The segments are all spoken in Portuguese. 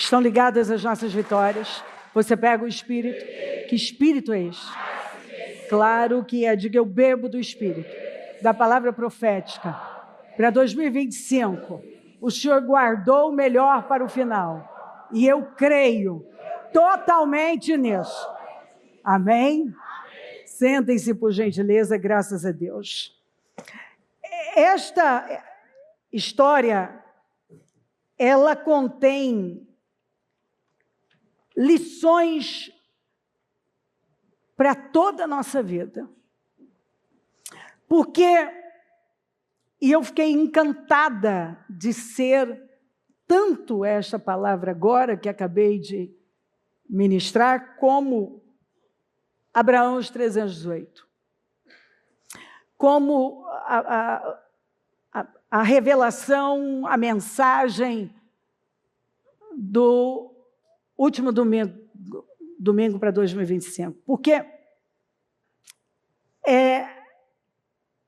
Estão ligadas as nossas vitórias. Você pega o Espírito. Que Espírito é este? Claro que é. Diga, eu bebo do Espírito, da palavra profética. Para 2025, o Senhor guardou o melhor para o final. E eu creio totalmente nisso. Amém? Sentem-se, por gentileza, graças a Deus. Esta história, ela contém lições para toda a nossa vida. Porque, e eu fiquei encantada de ser tanto esta palavra agora, que acabei de ministrar, como Abraão, os 318. Como a revelação, a mensagem do último domingo para 2025. Porque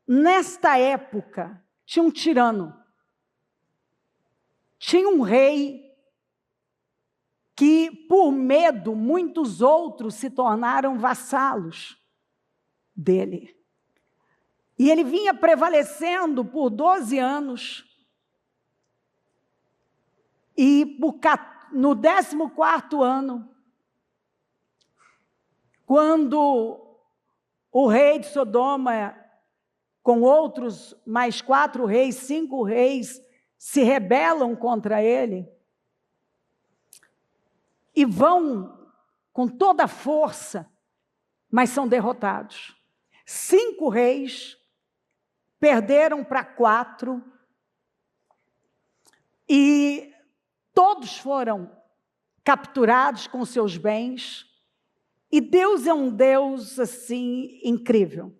nesta época tinha um tirano, tinha um rei que, por medo, muitos outros se tornaram vassalos dele. E ele vinha prevalecendo por 12 anos. E no 14º ano, quando o rei de Sodoma, com outros mais 4 reis, 5 reis, se rebelam contra ele, e vão com toda a força, mas são derrotados. 5 reis perderam para 4, e todos foram capturados com seus bens. E Deus é um Deus, assim, incrível.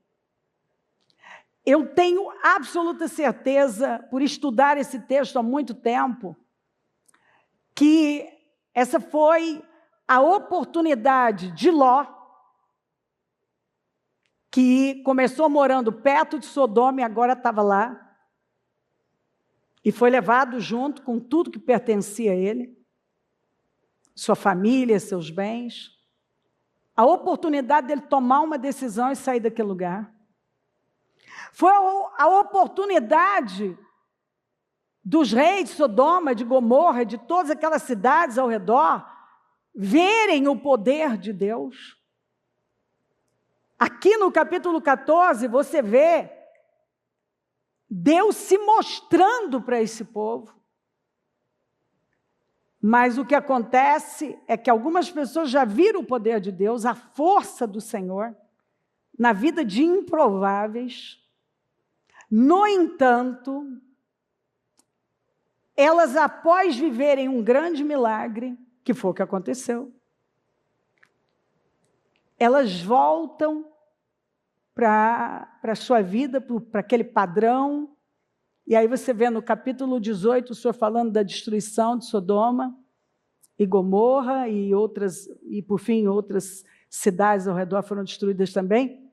Eu tenho absoluta certeza, por estudar esse texto há muito tempo, que essa foi a oportunidade de Ló, que começou morando perto de Sodoma e agora estava lá, e foi levado junto com tudo que pertencia a ele, sua família, seus bens. A oportunidade dele tomar uma decisão e sair daquele lugar. Foi a oportunidade dos reis de Sodoma, de Gomorra, de todas aquelas cidades ao redor, verem o poder de Deus. Aqui no capítulo 14, você vê Deus se mostrando para esse povo. Mas o que acontece é que algumas pessoas já viram o poder de Deus, a força do Senhor, na vida de improváveis. No entanto, elas, após viverem um grande milagre, que foi o que aconteceu, elas voltam para a sua vida, para aquele padrão. E aí você vê no capítulo 18, o Senhor falando da destruição de Sodoma e Gomorra, e por fim outras cidades ao redor foram destruídas também.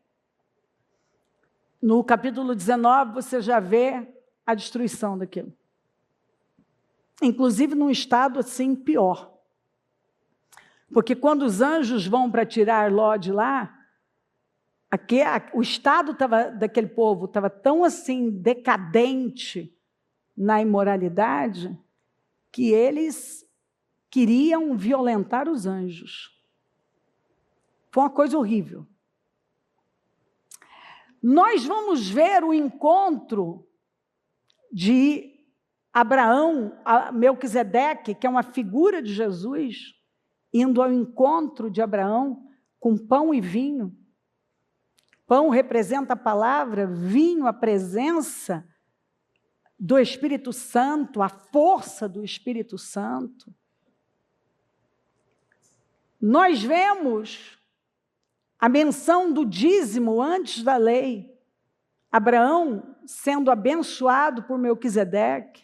No capítulo 19, você já vê a destruição daquilo. Inclusive num estado assim pior. Porque quando os anjos vão para tirar Ló de lá, o estado daquele povo estava tão assim decadente na imoralidade que eles queriam violentar os anjos. Foi uma coisa horrível. Nós vamos ver o encontro de Abraão a Melquisedeque, que é uma figura de Jesus, indo ao encontro de Abraão com pão e vinho. Pão representa a palavra, vinho a presença do Espírito Santo, a força do Espírito Santo. Nós vemos a menção do dízimo antes da lei. Abraão sendo abençoado por Melquisedeque,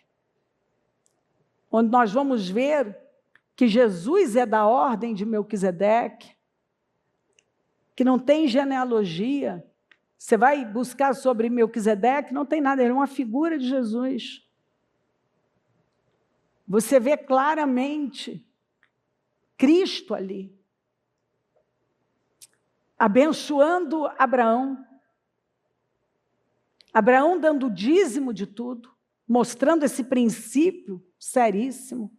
onde nós vamos ver que Jesus é da ordem de Melquisedeque, que não tem genealogia. Você vai buscar sobre Melquisedeque, não tem nada, ele é uma figura de Jesus. Você vê claramente Cristo ali, abençoando Abraão. Abraão dando o dízimo de tudo, mostrando esse princípio seríssimo.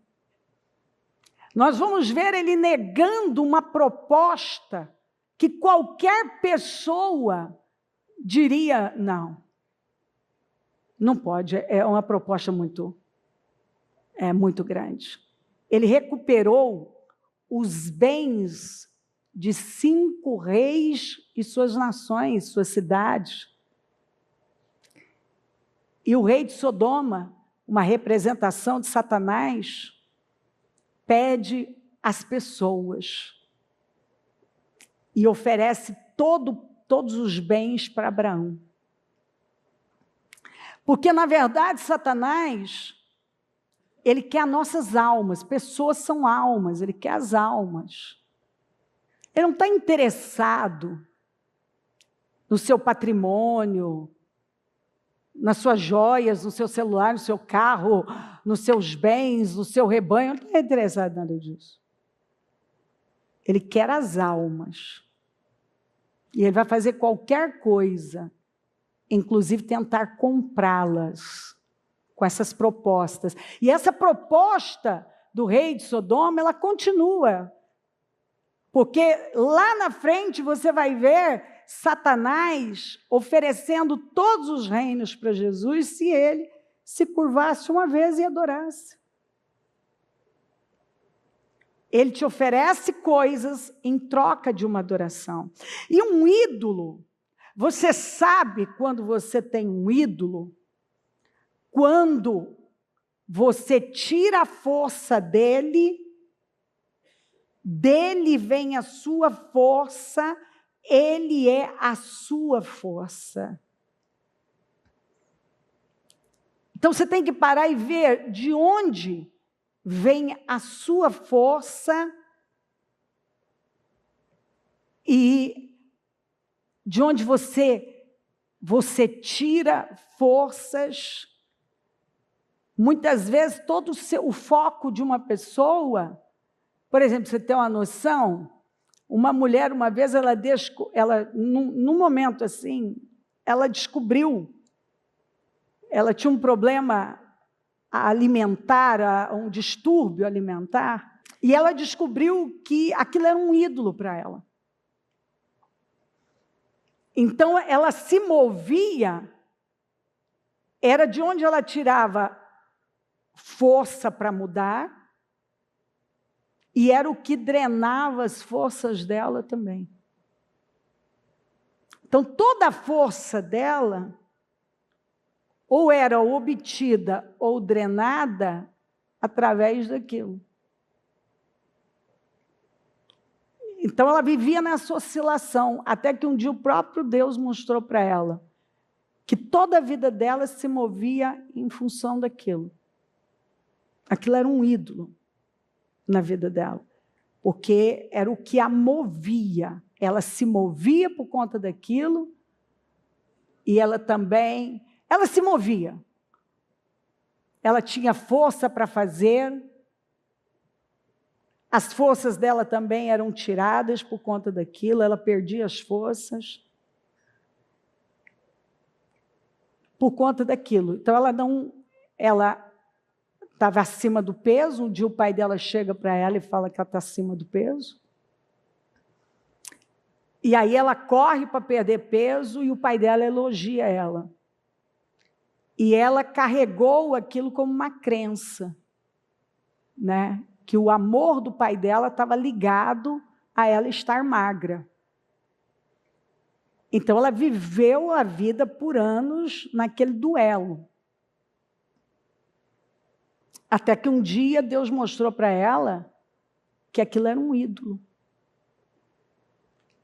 Nós vamos ver ele negando uma proposta que qualquer pessoa diria, não pode, é uma proposta muito grande. Ele recuperou os bens de 5 reis e suas nações, suas cidades. E o rei de Sodoma, uma representação de Satanás, pede as pessoas e oferece todos os bens para Abraão. Porque, na verdade, Satanás, ele quer as nossas almas. Pessoas são almas, ele quer as almas. Ele não está interessado no seu patrimônio, nas suas joias, no seu celular, no seu carro, nos seus bens, no seu rebanho. Não está interessado em nada disso. Ele quer as almas. E ele vai fazer qualquer coisa, inclusive tentar comprá-las com essas propostas. E essa proposta do rei de Sodoma, ela continua. Porque lá na frente você vai ver Satanás oferecendo todos os reinos para Jesus se ele se curvasse uma vez e adorasse. Ele te oferece coisas em troca de uma adoração. E um ídolo, você sabe quando você tem um ídolo, quando você tira a força dele vem a sua força, ele é a sua força. Então você tem que parar e ver de onde vem a sua força e de onde você tira forças. Muitas vezes todo o foco de uma pessoa, por exemplo, você tem uma noção, uma mulher, uma vez, num momento assim, ela descobriu, ela tinha um problema alimentar, um distúrbio alimentar, e ela descobriu que aquilo era um ídolo para ela. Então, ela se movia, era de onde ela tirava força para mudar, e era o que drenava as forças dela também. Então, toda a força dela, ou era obtida ou drenada através daquilo. Então, ela vivia nessa oscilação, até que um dia o próprio Deus mostrou para ela que toda a vida dela se movia em função daquilo. Aquilo era um ídolo na vida dela, porque era o que a movia. Ela se movia por conta daquilo e ela se movia. Ela tinha força para fazer, as forças dela também eram tiradas por conta daquilo, ela perdia as forças por conta daquilo. Então, ela estava acima do peso. Um dia o pai dela chega para ela e fala que ela está acima do peso. E aí ela corre para perder peso e o pai dela elogia ela. E ela carregou aquilo como uma crença, né? Que o amor do pai dela estava ligado a ela estar magra. Então ela viveu a vida por anos naquele duelo. Até que um dia Deus mostrou para ela que aquilo era um ídolo.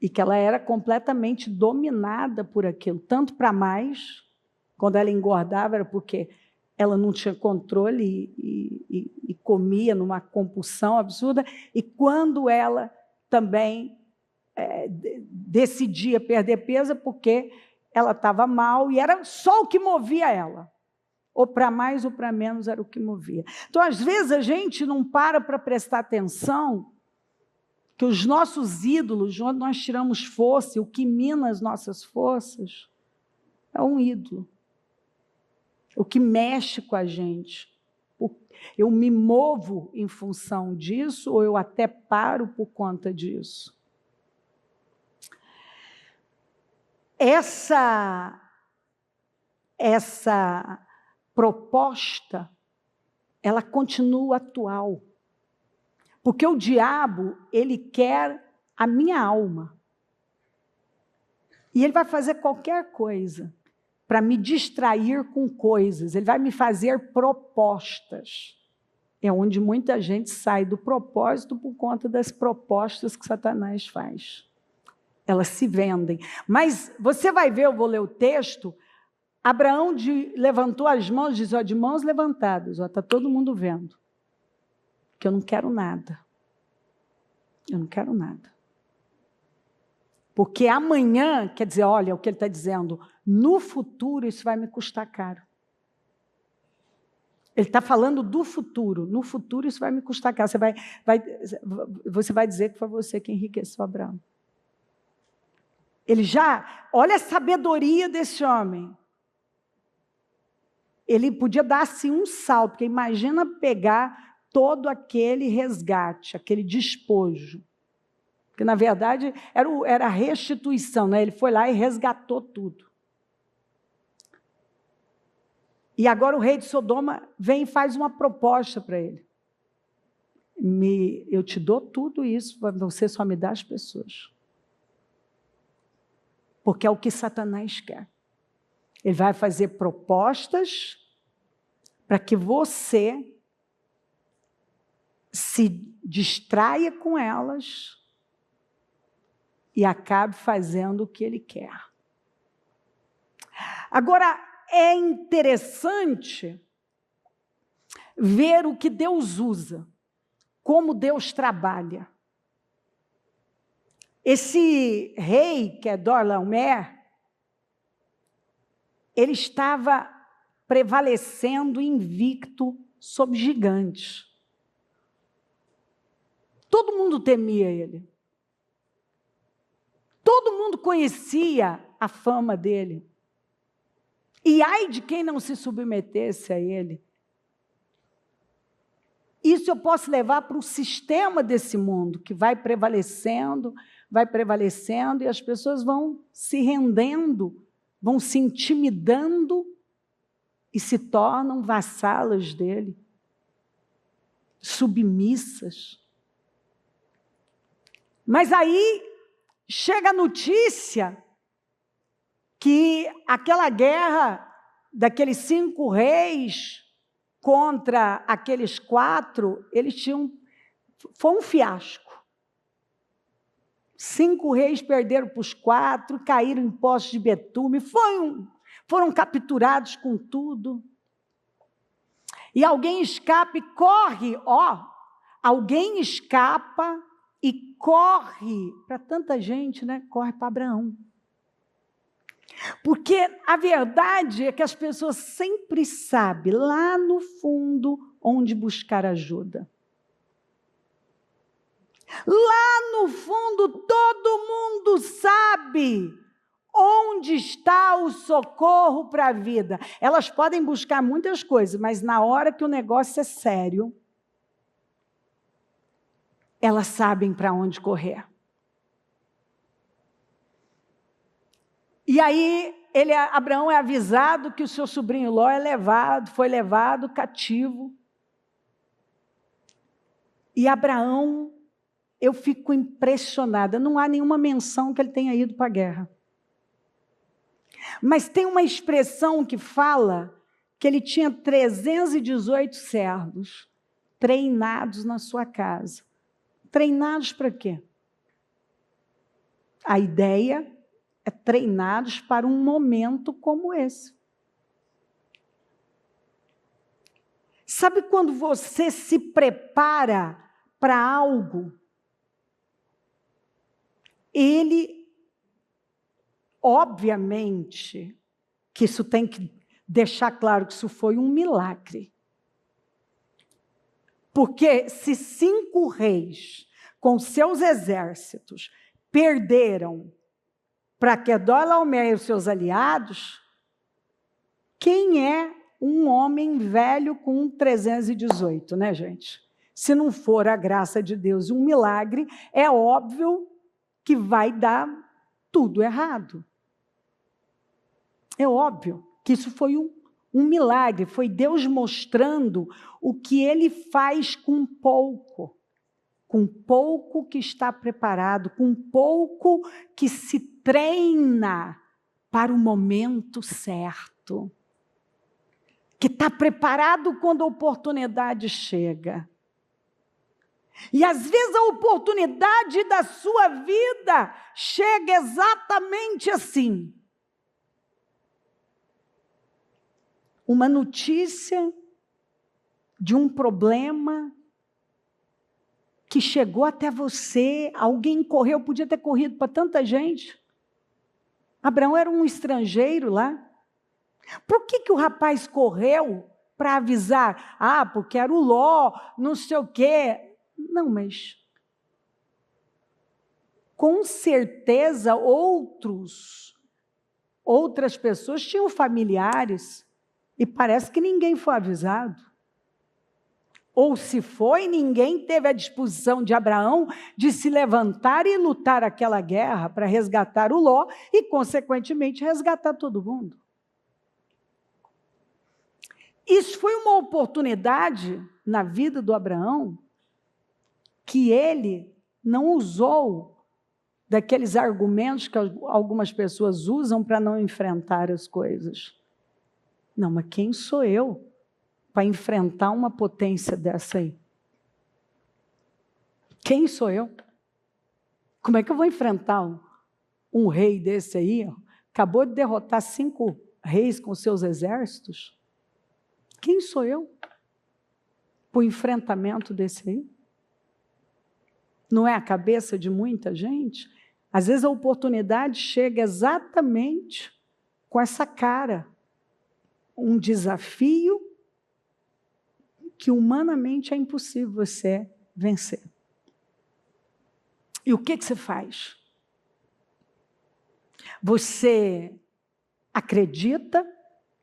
E que ela era completamente dominada por aquilo. Tanto para mais, quando ela engordava, era porque ela não tinha controle e comia numa compulsão absurda. E quando ela também decidia perder peso, porque ela estava mal e era só o que movia ela. Ou para mais ou para menos era o que movia. Então, às vezes, a gente não para prestar atenção que os nossos ídolos, de onde nós tiramos força, o que mina as nossas forças, é um ídolo. O que mexe com a gente. Eu me movo em função disso, ou eu até paro por conta disso. Essa proposta, ela continua atual. Porque o diabo, ele quer a minha alma. E ele vai fazer qualquer coisa para me distrair com coisas. Ele vai me fazer propostas. É onde muita gente sai do propósito por conta das propostas que Satanás faz. Elas se vendem. Mas você vai ver, eu vou ler o texto, Abraão levantou as mãos, diz, ó, de mãos levantadas, está todo mundo vendo, que eu não quero nada. Eu não quero nada. Porque amanhã, quer dizer, olha o que ele está dizendo, no futuro isso vai me custar caro. Ele está falando do futuro, no futuro isso vai me custar caro. Você vai dizer que foi você que enriqueceu Abraão. Ele já, olha a sabedoria desse homem. Ele podia dar assim um salto, porque imagina pegar todo aquele resgate, aquele despojo. Porque, na verdade, era a restituição, né? Ele foi lá e resgatou tudo. E agora o rei de Sodoma vem e faz uma proposta para ele. Eu te dou tudo isso, você só me dá as pessoas. Porque é o que Satanás quer. Ele vai fazer propostas para que você se distraia com elas e acabe fazendo o que ele quer. Agora, é interessante ver o que Deus usa, como Deus trabalha. Esse rei, que é Dorlaomer, ele estava prevalecendo invicto sobre gigantes. Todo mundo temia ele. Todo mundo conhecia a fama dele. E ai de quem não se submetesse a ele. Isso eu posso levar para o sistema desse mundo, que vai prevalecendo, e as pessoas vão se rendendo, vão se intimidando e se tornam vassalas dele, submissas. Mas aí chega a notícia que aquela guerra daqueles 5 reis contra aqueles 4, foi um fiasco. 5 reis perderam para os 4, caíram em poços de betume, foram capturados com tudo. E alguém escapa e corre, alguém escapa e corre para tanta gente, né? Corre para Abraão. Porque a verdade é que as pessoas sempre sabem, lá no fundo, onde buscar ajuda. Lá no fundo, todo mundo sabe onde está o socorro para a vida. Elas podem buscar muitas coisas, mas na hora que o negócio é sério, elas sabem para onde correr. E aí, Abraão é avisado que o seu sobrinho Ló foi levado cativo. E Abraão, eu fico impressionada, não há nenhuma menção que ele tenha ido para a guerra. Mas tem uma expressão que fala que ele tinha 318 servos treinados na sua casa. Treinados para quê? A ideia é treinados para um momento como esse. Sabe quando você se prepara para algo? Ele, obviamente, que isso tem que deixar claro que isso foi um milagre. Porque se 5 reis com seus exércitos, perderam para Quedorlaomer e os seus aliados, quem é um homem velho com 318, né, gente? Se não for a graça de Deus e um milagre, é óbvio que vai dar tudo errado. É óbvio que isso foi um milagre, foi Deus mostrando o que Ele faz com pouco que está preparado, com pouco que se treina para o momento certo, que está preparado quando a oportunidade chega. E às vezes a oportunidade da sua vida chega exatamente assim. Uma notícia de um problema que chegou até você, alguém correu, podia ter corrido para tanta gente. Abraão era um estrangeiro lá. Por que o rapaz correu para avisar? Ah, porque era o Ló, não sei o quê. Não, mas com certeza outras pessoas tinham familiares e parece que ninguém foi avisado. Ou se foi, ninguém teve a disposição de Abraão de se levantar e lutar aquela guerra para resgatar o Ló e, consequentemente, resgatar todo mundo. Isso foi uma oportunidade na vida do Abraão que ele não usou daqueles argumentos que algumas pessoas usam para não enfrentar as coisas. Não, mas quem sou eu para enfrentar uma potência dessa aí? Quem sou eu? Como é que eu vou enfrentar um rei desse aí? Acabou de derrotar 5 reis com seus exércitos. Quem sou eu para o enfrentamento desse aí? Não é a cabeça de muita gente? Às vezes a oportunidade chega exatamente com essa cara. Um desafio que humanamente é impossível você vencer. E o que você faz? Você acredita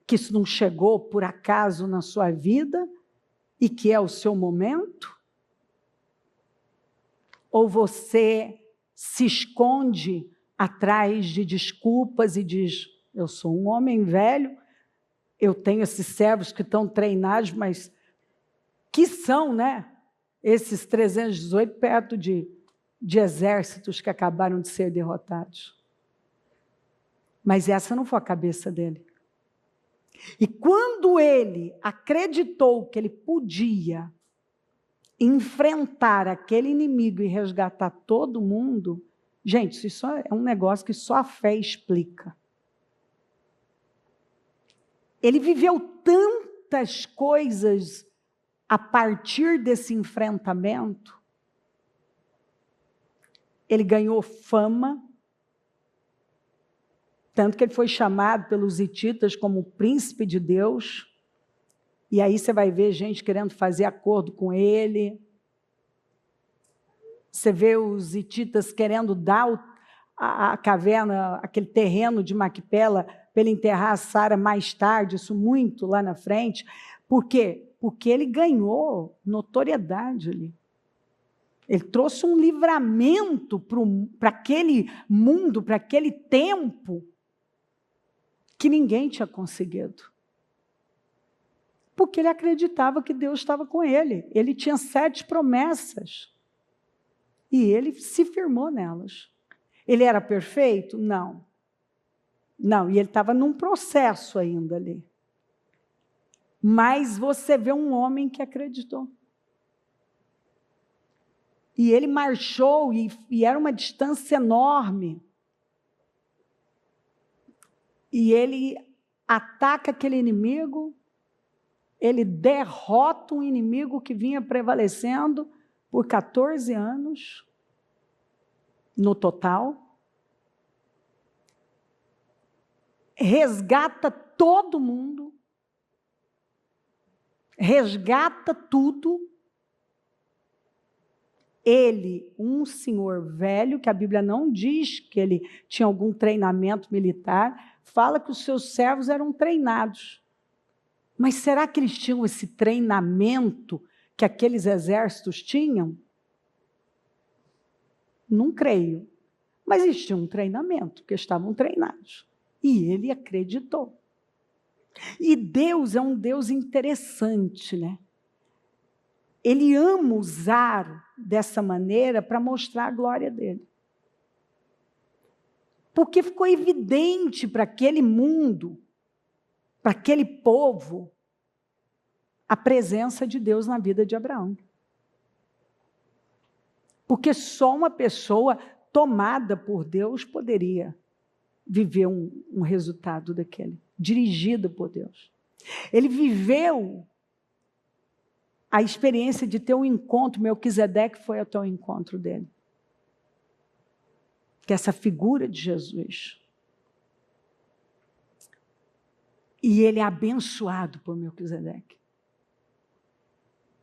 que isso não chegou por acaso na sua vida e que é o seu momento? Ou você se esconde atrás de desculpas e diz, eu sou um homem velho, eu tenho esses servos que estão treinados, mas que são, né? Esses 318 perto de exércitos que acabaram de ser derrotados. Mas essa não foi a cabeça dele. E quando ele acreditou que ele podia enfrentar aquele inimigo e resgatar todo mundo, gente, isso é um negócio que só a fé explica. Ele viveu tantas coisas a partir desse enfrentamento. Ele ganhou fama, tanto que ele foi chamado pelos hititas como o príncipe de Deus. E aí você vai ver gente querendo fazer acordo com ele. Você vê os hititas querendo dar a caverna, aquele terreno de Maquipela, para ele enterrar Sara mais tarde, isso muito lá na frente. Por quê? Porque ele ganhou notoriedade ali. Ele trouxe um livramento para aquele mundo, para aquele tempo, que ninguém tinha conseguido. Porque ele acreditava que Deus estava com ele. Ele tinha 7 promessas. E ele se firmou nelas. Ele era perfeito? Não. Não, e ele estava num processo ainda ali. Mas você vê um homem que acreditou. E ele marchou, e era uma distância enorme. E ele ataca aquele inimigo, ele derrota um inimigo que vinha prevalecendo por 14 anos, no total. Resgata todo mundo, resgata tudo, ele, um senhor velho, que a Bíblia não diz que ele tinha algum treinamento militar, fala que os seus servos eram treinados. Mas será que eles tinham esse treinamento que aqueles exércitos tinham? Não creio. Mas eles tinham um treinamento, porque estavam treinados. E ele acreditou. E Deus é um Deus interessante, né? Ele ama usar dessa maneira para mostrar a glória dele. Porque ficou evidente para aquele mundo, para aquele povo, a presença de Deus na vida de Abraão. Porque só uma pessoa tomada por Deus poderia viver um resultado daquele, dirigido por Deus. Ele viveu a experiência de ter um encontro, Melquisedeque foi até o encontro dele. Que é essa figura de Jesus. E ele é abençoado por Melquisedeque.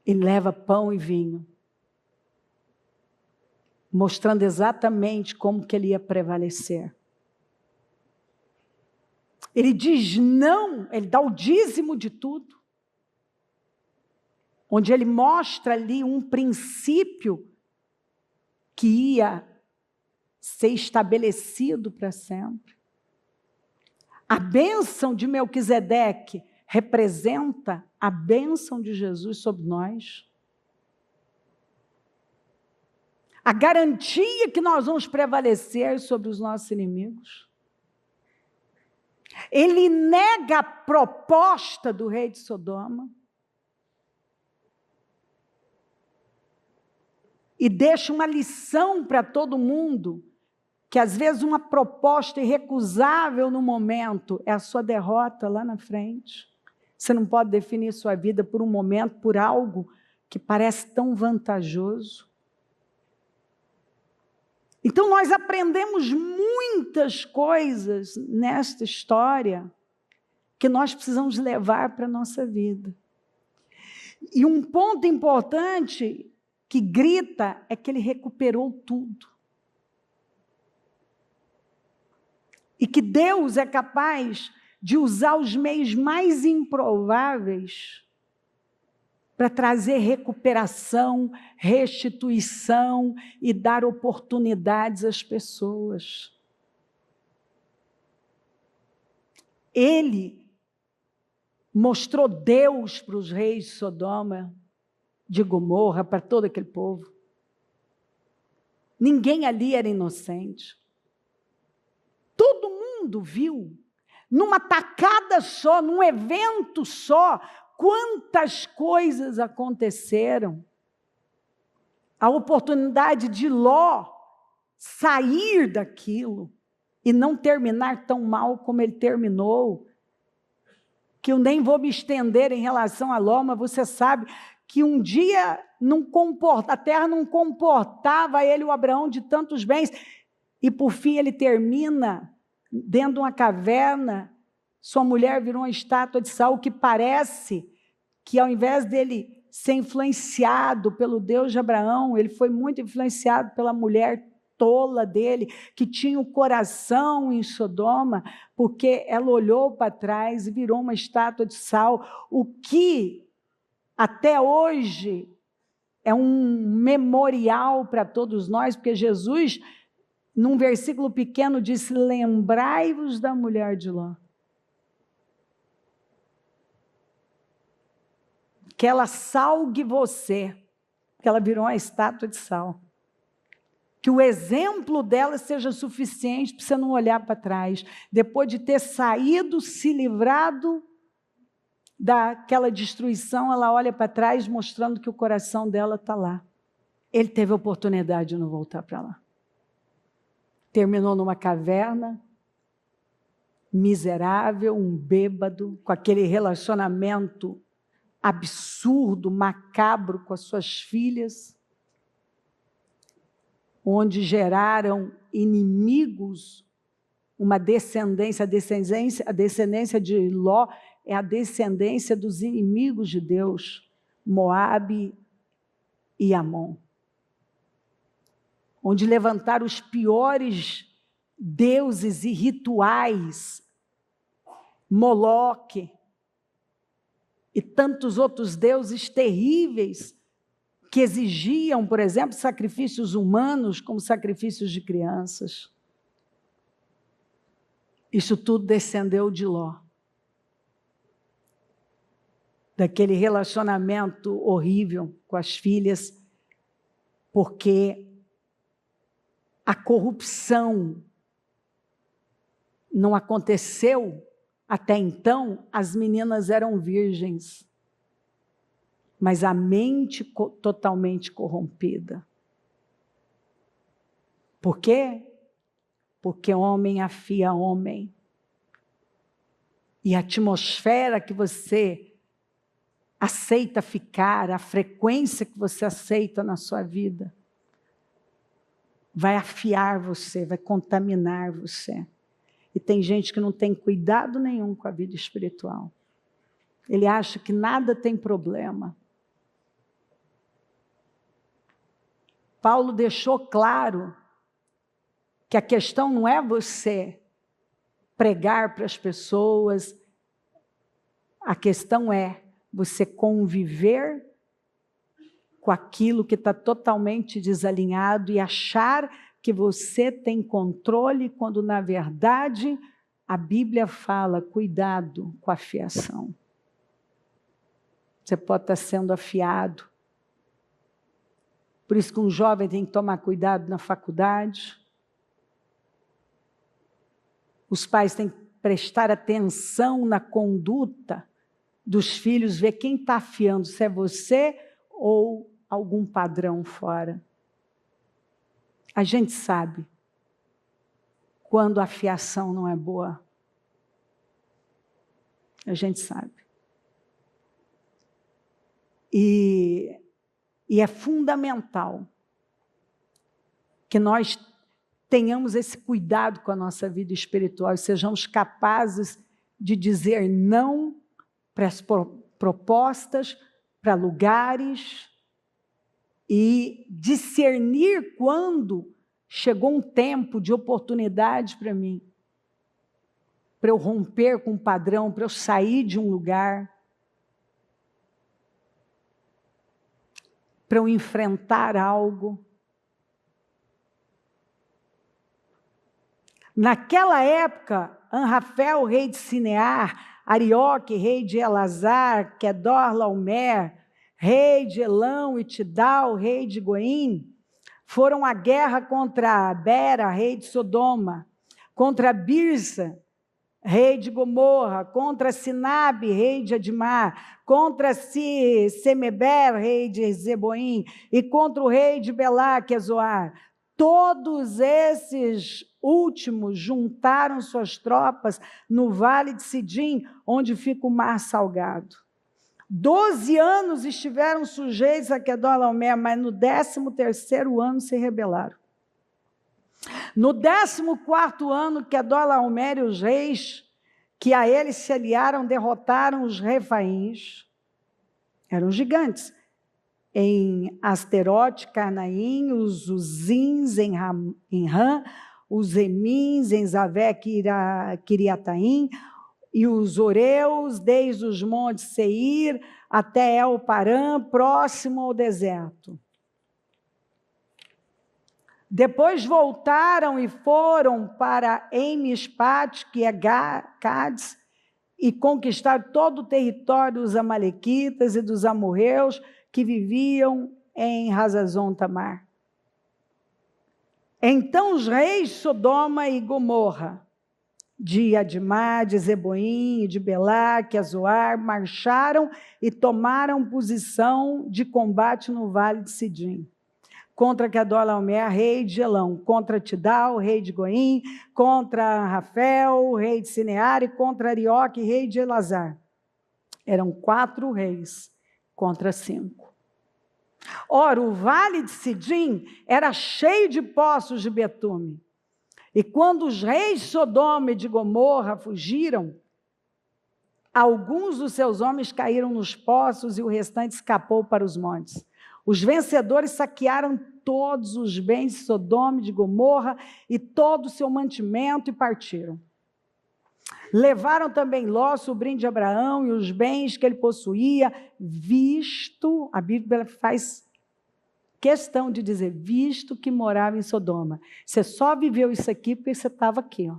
Ele leva pão e vinho, mostrando exatamente como que ele ia prevalecer. Ele diz não, ele dá o dízimo de tudo, onde ele mostra ali um princípio que ia ser estabelecido para sempre. A bênção de Melquisedeque representa a bênção de Jesus sobre nós. A garantia que nós vamos prevalecer sobre os nossos inimigos. Ele nega a proposta do rei de Sodoma e deixa uma lição para todo mundo, que às vezes uma proposta irrecusável no momento é a sua derrota lá na frente. Você não pode definir sua vida por um momento, por algo que parece tão vantajoso. Então nós aprendemos muitas coisas nesta história que nós precisamos levar para a nossa vida. E um ponto importante que grita é que ele recuperou tudo. E que Deus é capaz de usar os meios mais improváveis para trazer recuperação, restituição e dar oportunidades às pessoas. Ele mostrou Deus para os reis de Sodoma, de Gomorra, para todo aquele povo. Ninguém ali era inocente. Todo mundo viu, numa tacada só, num evento só, quantas coisas aconteceram. A oportunidade de Ló sair daquilo e não terminar tão mal como ele terminou, que eu nem vou me estender em relação a Ló, mas você sabe que um dia a terra não comportava ele, o Abraão, de tantos bens, e por fim ele termina dentro de uma caverna, sua mulher virou uma estátua de sal, que parece que ao invés dele ser influenciado pelo Deus de Abraão, ele foi muito influenciado pela mulher tola dele, que tinha o coração em Sodoma, porque ela olhou para trás e virou uma estátua de sal, o que até hoje é um memorial para todos nós, porque Jesus, num versículo pequeno, disse: lembrai-vos da mulher de Ló. Que ela salgue você, que ela virou uma estátua de sal. Que o exemplo dela seja suficiente para você não olhar para trás. Depois de ter saído, se livrado daquela destruição, ela olha para trás, mostrando que o coração dela está lá. Ele teve a oportunidade de não voltar para lá. Terminou numa caverna, miserável, um bêbado, com aquele relacionamento absurdo, macabro com as suas filhas, onde geraram inimigos, uma descendência, a descendência de Ló é a descendência dos inimigos de Deus, Moabe e Amon. onde levantaram os piores deuses e rituais, Moloque e tantos outros deuses terríveis que exigiam, por exemplo, sacrifícios humanos como sacrifícios de crianças. Isso tudo descendeu de Ló. Daquele relacionamento horrível com as filhas, porque a corrupção não aconteceu até então, as meninas eram virgens, mas a mente totalmente corrompida. Por quê? Porque homem afia homem. E a atmosfera que você aceita ficar, a frequência que você aceita na sua vida, vai afiar você, vai contaminar você. E tem gente que não tem cuidado nenhum com a vida espiritual. Ele acha que nada tem problema. Paulo deixou claro que a questão não é você pregar para as pessoas, a questão é você conviver com aquilo que está totalmente desalinhado e achar que você tem controle, quando na verdade a Bíblia fala, cuidado com a afiação. Você pode estar sendo afiado. Por isso que um jovem tem que tomar cuidado na faculdade. Os pais têm que prestar atenção na conduta dos filhos, ver quem está afiando, se é você ou algum padrão fora. A gente sabe quando a afiação não é boa. A gente sabe. E é fundamental que nós tenhamos esse cuidado com a nossa vida espiritual e sejamos capazes de dizer não para as propostas, para lugares, e discernir quando chegou um tempo de oportunidade para mim, para eu romper com um padrão, para eu sair de um lugar, para eu enfrentar algo. Naquela época, Anrafel, rei de Sinear, Arioque, rei de Elazar, Quedorlaomer, rei de Elão, e Tidal, rei de Goim, foram à guerra contra Bera, rei de Sodoma, contra Birsa, rei de Gomorra, contra Sinabe, rei de Admar, contra Semeber, rei de Zeboim, e contra o rei de Belá, que é Zoar. Todos esses últimos juntaram suas tropas no vale de Sidim, onde fica o mar salgado. 12 anos estiveram sujeitos a Quedorlaomer, mas no 13º ano se rebelaram. No 14º ano, Quedorlaomer e os reis que a eles se aliaram derrotaram os refaíns, eram gigantes, em Asterote, Carnaim, os Uzins em Ram, os Emins em Zavé, Quiriataim, e os Oreus, desde os montes Seir até El-Parã, próximo ao deserto. Depois voltaram e foram para Emispate, que é Cádiz, e conquistaram todo o território dos amalequitas e dos amorreus que viviam em Hazazon Tamar. Então os reis de Sodoma e Gomorra, de Admar, de Zeboim, de Belá, que é Zoar, marcharam e tomaram posição de combate no vale de Sidim, contra Quedorlaomer, rei de Elão, contra Tidal, rei de Goim, contra Rafael, rei de Sinear, e contra Arioque, rei de Elazar. Eram 4 reis contra 5. Ora, o vale de Sidim era cheio de poços de betume. E quando os reis de Sodoma e de Gomorra fugiram, alguns dos seus homens caíram nos poços e o restante escapou para os montes. Os vencedores saquearam todos os bens de Sodoma e de Gomorra e todo o seu mantimento e partiram. Levaram também Ló, sobrinho de Abraão, e os bens que ele possuía, visto, a Bíblia faz questão de dizer, visto que morava em Sodoma. Você só viveu isso aqui porque você estava aqui. Ó.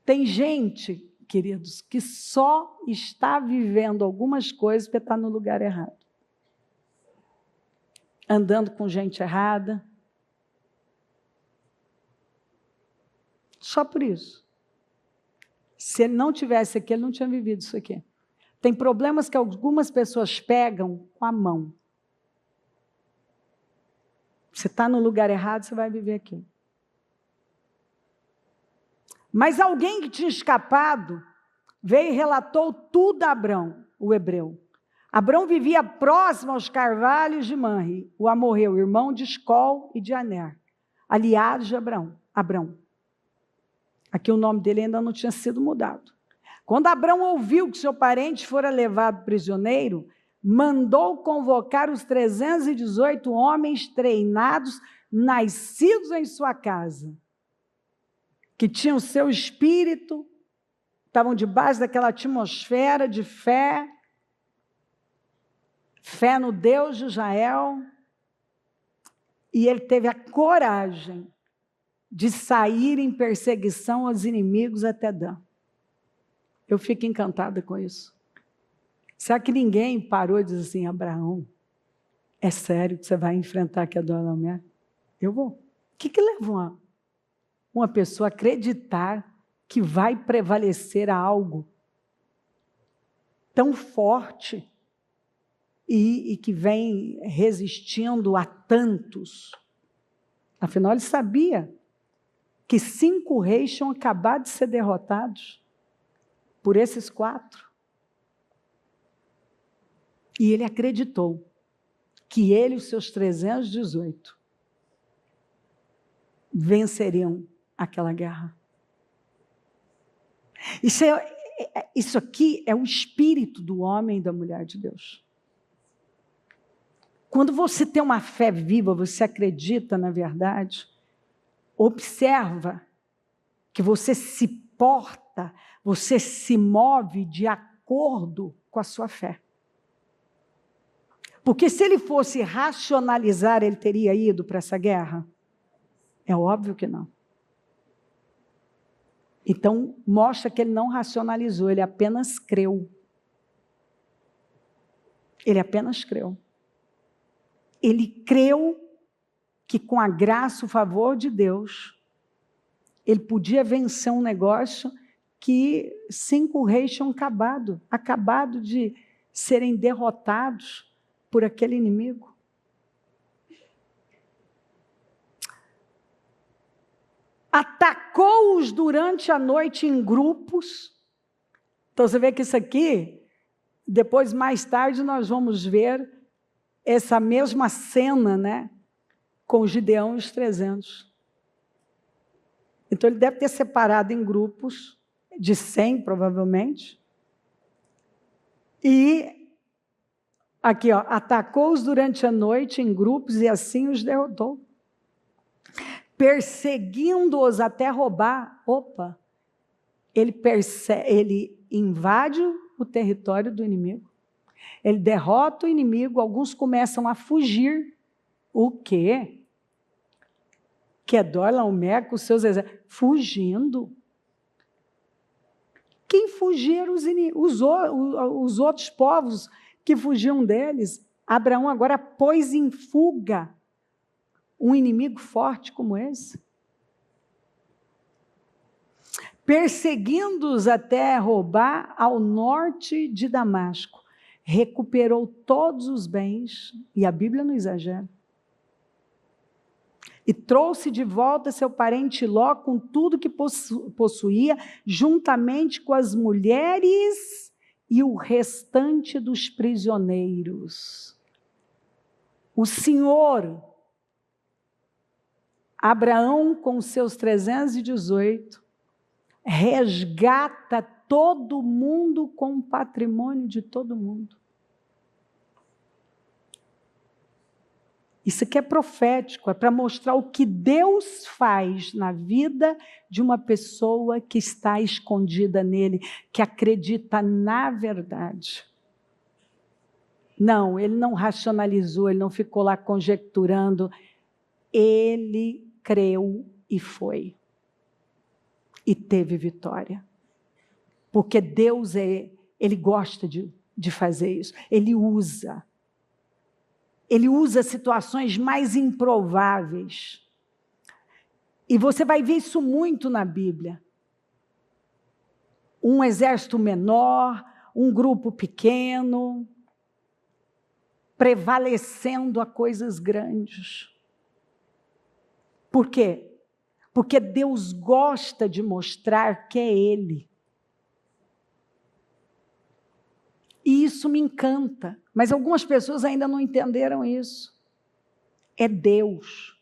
Tem gente, queridos, que só está vivendo algumas coisas porque está no lugar errado. Andando com gente errada. Só por isso. Se ele não tivesse aqui, ele não tinha vivido isso aqui. Tem problemas que algumas pessoas pegam com a mão. Você está no lugar errado, você vai viver aqui. Mas alguém que tinha escapado, veio e relatou tudo a Abrão, o hebreu. Abrão vivia próximo aos carvalhos de Manre, o amorreu, irmão de Escol e de Aner, aliados de Abrão. Aqui o nome dele ainda não tinha sido mudado. Quando Abrão ouviu que seu parente fora levado prisioneiro, mandou convocar os 318 homens treinados, nascidos em sua casa, que tinham seu espírito, estavam debaixo daquela atmosfera de fé no Deus de Israel, e ele teve a coragem de sair em perseguição aos inimigos até Dan. Eu fico encantada com isso. Será que ninguém parou e disse assim, Abraão, é sério que você vai enfrentar aqui a Dona? Eu vou. O que levou uma pessoa a acreditar que vai prevalecer algo tão forte e que vem resistindo a tantos? Afinal, ele sabia que 5 reis tinham acabado de ser derrotados por esses 4. E ele acreditou que ele e os seus 318 venceriam aquela guerra. Isso aqui é o espírito do homem e da mulher de Deus. Quando você tem uma fé viva, você acredita na verdade, observa que você se porta, você se move de acordo com a sua fé. Porque se ele fosse racionalizar, ele teria ido para essa guerra? É óbvio que não. Então, mostra que ele não racionalizou, ele apenas creu. Ele apenas creu. Ele creu que com a graça, o favor de Deus, ele podia vencer um negócio que 5 reis tinham acabado de serem derrotados por aquele inimigo. Atacou-os durante a noite em grupos. Então você vê que isso aqui, depois mais tarde nós vamos ver essa mesma cena, né, com Gideão e os 300. Então ele deve ter separado em grupos de 100 provavelmente. E aqui, ó, atacou-os durante a noite em grupos e assim os derrotou. Perseguindo-os até roubar. Opa! Ele invade o território do inimigo. Ele derrota o inimigo, alguns começam a fugir. O quê? Quedorlaomer com seus exércitos. Fugindo. Quem fugiram? Os outros povos que fugiam deles. Abraão agora pôs em fuga um inimigo forte como esse. Perseguindo-os até roubar ao norte de Damasco. Recuperou todos os bens, e a Bíblia não exagera. E trouxe de volta seu parente Ló com tudo que possuía, juntamente com as mulheres e o restante dos prisioneiros. O Senhor, Abraão com seus 318, resgata todo mundo com o patrimônio de todo mundo. Isso aqui é profético, é para mostrar o que Deus faz na vida de uma pessoa que está escondida nele, que acredita na verdade. Não, ele não racionalizou, ele não ficou lá conjecturando, ele creu e foi. E teve vitória. Porque Deus, ele gosta de fazer isso, ele usa. Ele usa situações mais improváveis. E você vai ver isso muito na Bíblia. Um exército menor, um grupo pequeno, prevalecendo a coisas grandes. Por quê? Porque Deus gosta de mostrar que é Ele. E isso me encanta. Mas algumas pessoas ainda não entenderam isso. É Deus.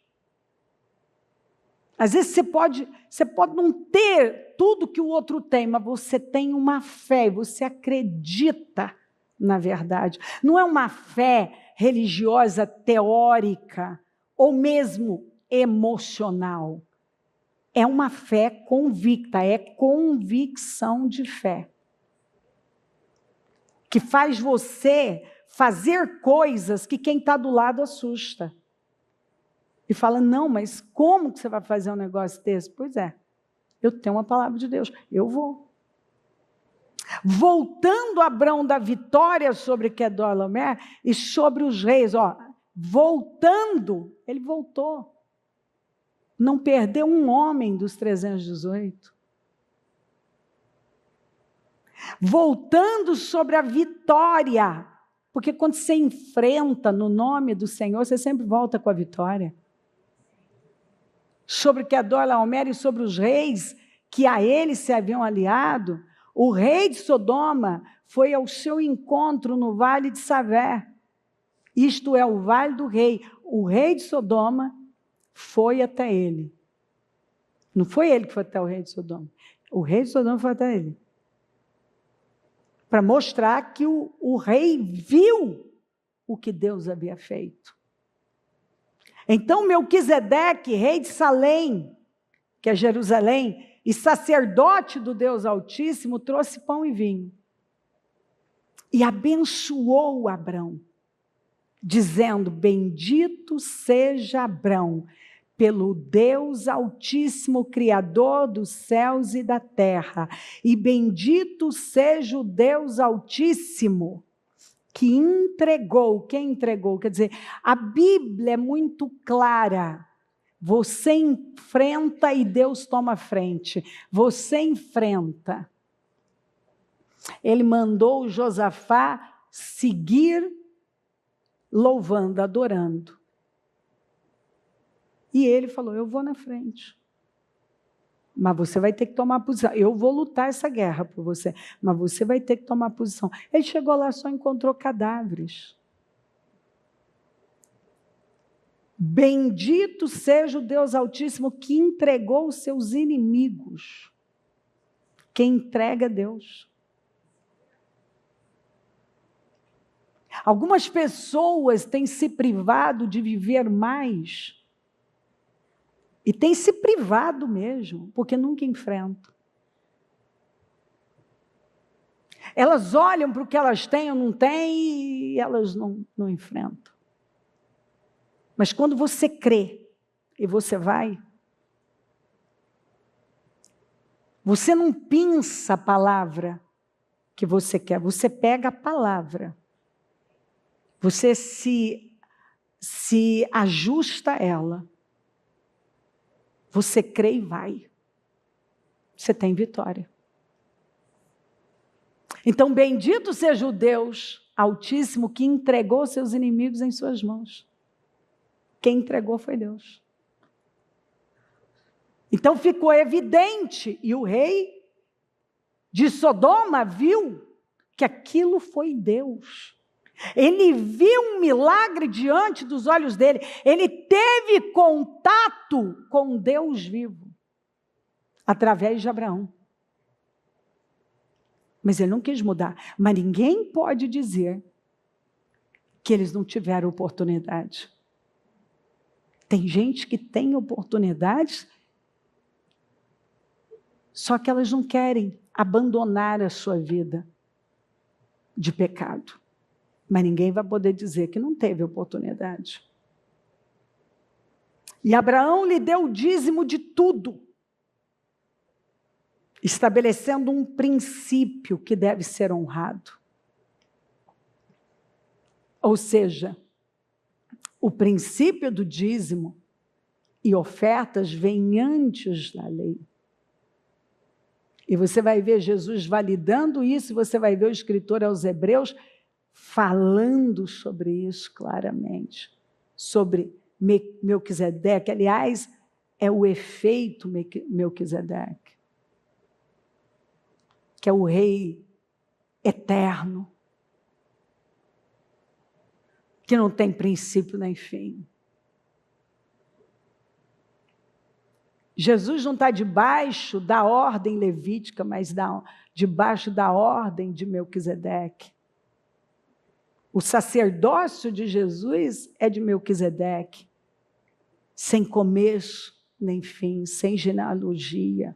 Às vezes você pode não ter tudo que o outro tem, mas você tem uma fé, você acredita na verdade. Não é uma fé religiosa, teórica, ou mesmo emocional. É uma fé convicta, é convicção de fé. Que faz você fazer coisas que quem está do lado assusta. E fala, não, mas como que você vai fazer um negócio desse? Pois é, eu tenho uma palavra de Deus, eu vou. Voltando Abrão da vitória sobre Quedorlaomer e sobre os reis, voltando, ele voltou. Não perdeu um homem dos 318. Voltando sobre a vitória, porque quando você enfrenta no nome do Senhor, você sempre volta com a vitória. Sobre Quedorlaomer e sobre os reis que a ele se haviam aliado, o rei de Sodoma foi ao seu encontro no vale de Savé. Isto é o vale do rei. O rei de Sodoma foi até ele. Não foi ele que foi até o rei de Sodoma. O rei de Sodoma foi até ele. Para mostrar que o rei viu o que Deus havia feito. Então Melquisedeque, rei de Salém, que é Jerusalém, e sacerdote do Deus Altíssimo, trouxe pão e vinho. E abençoou Abrão, dizendo, bendito seja Abrão, pelo Deus Altíssimo, Criador dos céus e da terra, e bendito seja o Deus Altíssimo, que entregou. Quem entregou? Quer dizer, a Bíblia é muito clara. Você enfrenta e Deus toma frente. Você enfrenta. Ele mandou Josafá seguir louvando, adorando. E ele falou, eu vou na frente. Mas você vai ter que tomar posição. Eu vou lutar essa guerra por você, mas você vai ter que tomar posição. Ele chegou lá, só encontrou cadáveres. Bendito seja o Deus Altíssimo que entregou os seus inimigos. Quem entrega é Deus. Algumas pessoas têm se privado de viver mais. E têm se privado mesmo, porque nunca enfrentam. Elas olham para o que elas têm ou não têm e elas não enfrentam. Mas quando você crê e você vai, você não pinça a palavra que você quer, você pega a palavra. Você se ajusta a ela. Você crê e vai. Você tem vitória. Então, bendito seja o Deus Altíssimo que entregou seus inimigos em suas mãos. Quem entregou foi Deus. Então ficou evidente, e o rei de Sodoma viu que aquilo foi Deus. Ele viu um milagre diante dos olhos dele. Ele teve contato com Deus vivo, através de Abraão. Mas ele não quis mudar. Mas ninguém pode dizer que eles não tiveram oportunidade. Tem gente que tem oportunidades, só que elas não querem abandonar a sua vida de pecado. Mas ninguém vai poder dizer que não teve oportunidade. E Abraão lhe deu o dízimo de tudo, estabelecendo um princípio que deve ser honrado. Ou seja, o princípio do dízimo e ofertas vem antes da lei. E você vai ver Jesus validando isso, e você vai ver o escritor aos Hebreus falando sobre isso claramente, sobre Melquisedeque. Aliás, é o efeito Melquisedeque, que é o rei eterno, que não tem princípio nem fim. Jesus não está debaixo da ordem levítica, mas debaixo da ordem de Melquisedeque. O sacerdócio de Jesus é de Melquisedeque, sem começo nem fim, sem genealogia.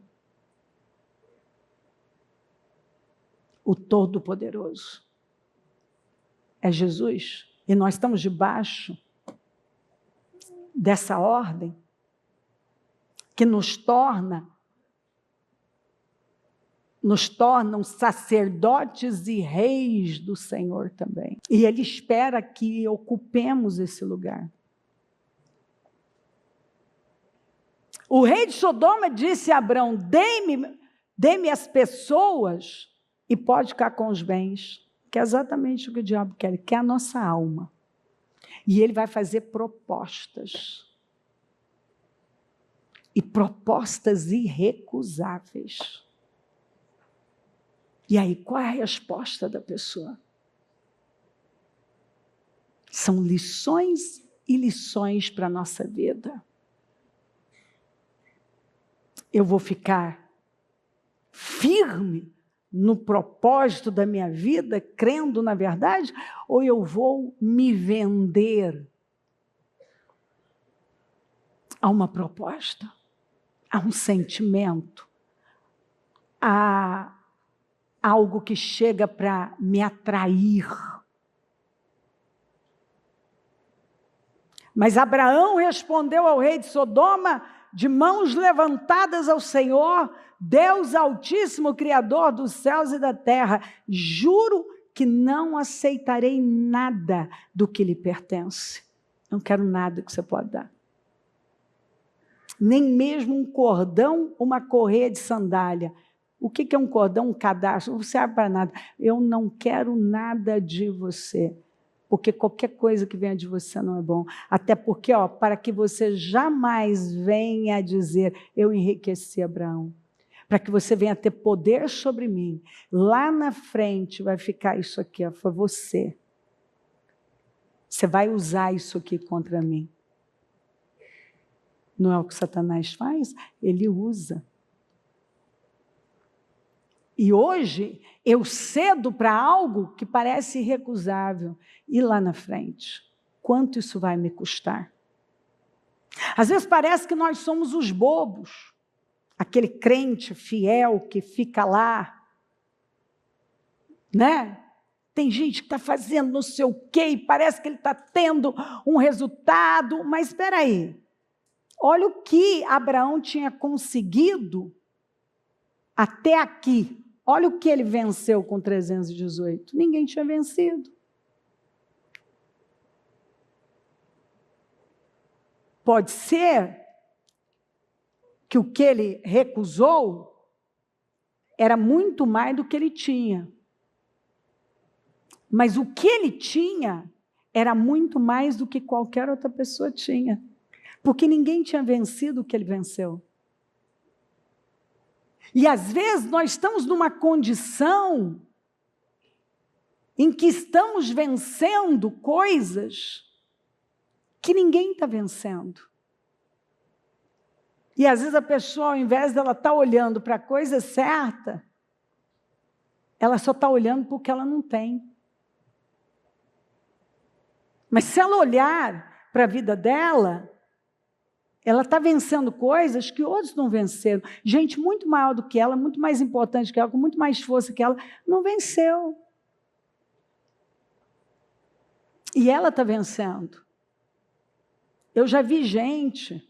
O Todo-Poderoso é Jesus. E nós estamos debaixo dessa ordem que nos tornam sacerdotes e reis do Senhor também. E Ele espera que ocupemos esse lugar. O rei de Sodoma disse a Abraão: dê-me as pessoas e pode ficar com os bens. Que é exatamente o que o diabo quer. Ele quer a nossa alma. E ele vai fazer propostas. E propostas irrecusáveis. E aí, qual é a resposta da pessoa? São lições e lições para a nossa vida. Eu vou ficar firme no propósito da minha vida, crendo na verdade, ou eu vou me vender a uma proposta, a um sentimento, a algo que chega para me atrair? Mas Abraão respondeu ao rei de Sodoma, de mãos levantadas ao Senhor, Deus Altíssimo, Criador dos céus e da terra: juro que não aceitarei nada do que lhe pertence. Não quero nada que você pode dar. Nem mesmo um cordão, uma correia de sandália. O que é um cordão, um cadastro? Não serve para nada. Eu não quero nada de você. Porque qualquer coisa que venha de você não é bom. Até porque, para que você jamais venha a dizer: eu enriqueci Abraão. Para que você venha ter poder sobre mim. Lá na frente vai ficar isso aqui, foi você. Você vai usar isso aqui contra mim. Não é o que Satanás faz? Ele usa. E hoje eu cedo para algo que parece irrecusável. E lá na frente, quanto isso vai me custar? Às vezes parece que nós somos os bobos. Aquele crente fiel que fica lá, né? Tem gente que está fazendo não sei o quê e parece que ele está tendo um resultado. Mas espera aí. Olha o que Abraão tinha conseguido até aqui. Olha o que ele venceu com 318. Ninguém tinha vencido. Pode ser que o que ele recusou era muito mais do que ele tinha. Mas o que ele tinha era muito mais do que qualquer outra pessoa tinha. Porque ninguém tinha vencido o que ele venceu. E às vezes nós estamos numa condição em que estamos vencendo coisas que ninguém está vencendo. E às vezes a pessoa, ao invés dela estar olhando para a coisa certa, ela só está olhando para o que ela não tem. Mas se ela olhar para a vida dela, Ela está vencendo coisas que outros não venceram. Gente muito maior do que ela, muito mais importante que ela, com muito mais força que ela, não venceu. E ela está vencendo. Eu já vi gente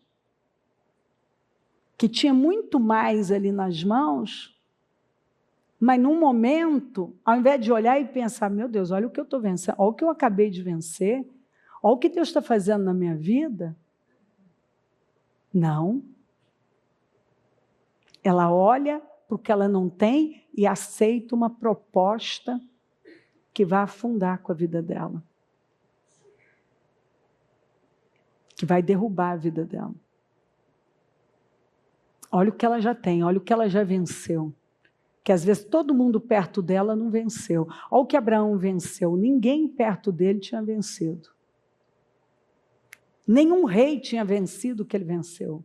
que tinha muito mais ali nas mãos, mas num momento, ao invés de olhar e pensar, meu Deus, olha o que eu estou vencendo, olha o que eu acabei de vencer, olha o que Deus está fazendo na minha vida. Não. Ela olha para o que ela não tem e aceita uma proposta que vai afundar com a vida dela. Que vai derrubar a vida dela. Olha o que ela já tem, olha o que ela já venceu. Que às vezes todo mundo perto dela não venceu. Olha o que Abraão venceu, ninguém perto dele tinha vencido. Nenhum rei tinha vencido o que ele venceu.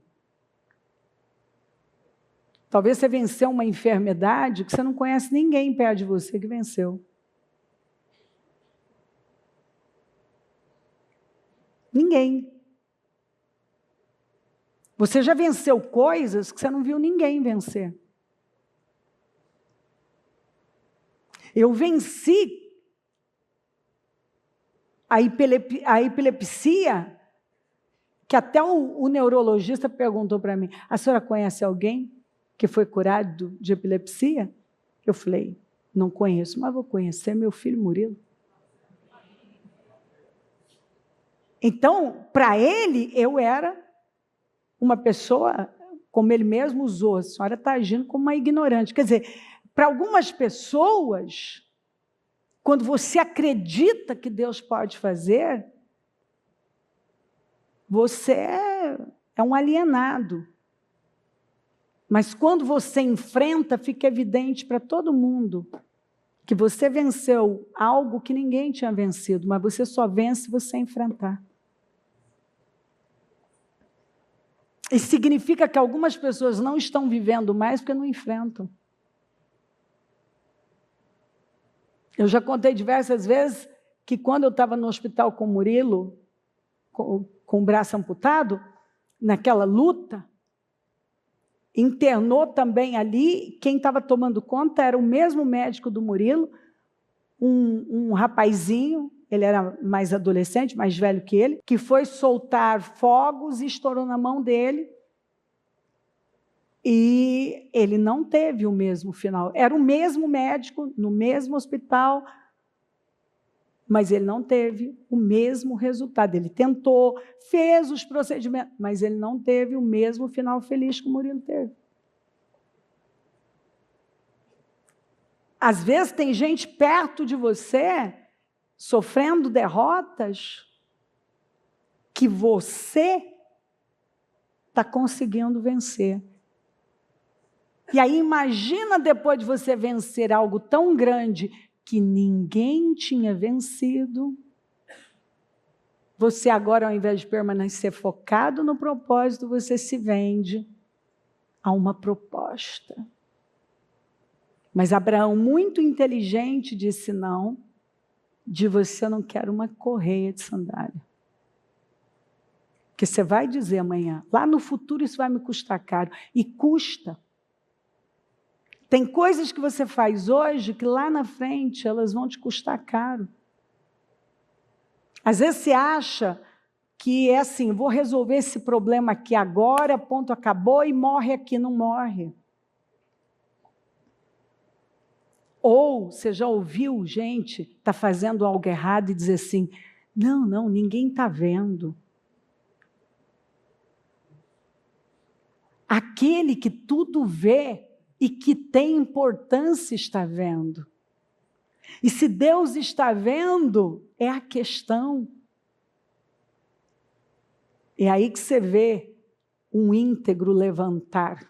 Talvez você venceu uma enfermidade que você não conhece ninguém perto de você que venceu. Ninguém. Você já venceu coisas que você não viu ninguém vencer. Eu venci a epilepsia, que até o neurologista perguntou para mim, a senhora conhece alguém que foi curado de epilepsia? Eu falei, não conheço, mas vou conhecer meu filho Murilo. Então, para ele, eu era uma pessoa, como ele mesmo usou, a senhora está agindo como uma ignorante. Quer dizer, para algumas pessoas, quando você acredita que Deus pode fazer, você é um alienado. Mas quando você enfrenta, fica evidente para todo mundo que você venceu algo que ninguém tinha vencido, mas você só vence se você enfrentar. Isso significa que algumas pessoas não estão vivendo mais porque não enfrentam. Eu já contei diversas vezes que quando eu estava no hospital com o Murilo, com o braço amputado, naquela luta, internou também ali, quem estava tomando conta era o mesmo médico do Murilo, um rapazinho, ele era mais adolescente, mais velho que ele, que foi soltar fogos e estourou na mão dele, e ele não teve o mesmo final. Era o mesmo médico, no mesmo hospital, mas ele não teve o mesmo resultado. Ele tentou, fez os procedimentos, mas ele não teve o mesmo final feliz que o Murilo teve. Às vezes tem gente perto de você, sofrendo derrotas, que você está conseguindo vencer. E aí imagina depois de você vencer algo tão grande que ninguém tinha vencido, você agora, ao invés de permanecer focado no propósito, você se vende a uma proposta. Mas Abraão, muito inteligente, disse não, de você eu não quero uma correia de sandália. Porque você vai dizer amanhã, lá no futuro isso vai me custar caro. E custa. Tem coisas que você faz hoje que lá na frente elas vão te custar caro. Às vezes você acha que é assim, vou resolver esse problema aqui agora, ponto, acabou, e morre aqui, não morre. Ou você já ouviu gente tá fazendo algo errado e dizer assim, não, ninguém está vendo. Aquele que tudo vê e que tem importância está vendo. E se Deus está vendo, é a questão. É aí que você vê um íntegro levantar.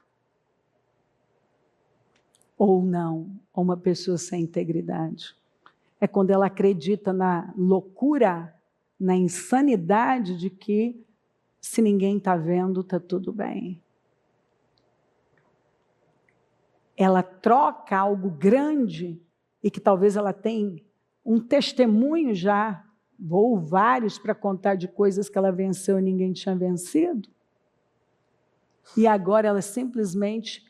Ou não, ou uma pessoa sem integridade. É quando ela acredita na loucura, na insanidade de que se ninguém está vendo, está tudo bem. Ela troca algo grande e que talvez ela tenha um testemunho já, ou vários para contar de coisas que ela venceu e ninguém tinha vencido. E agora ela simplesmente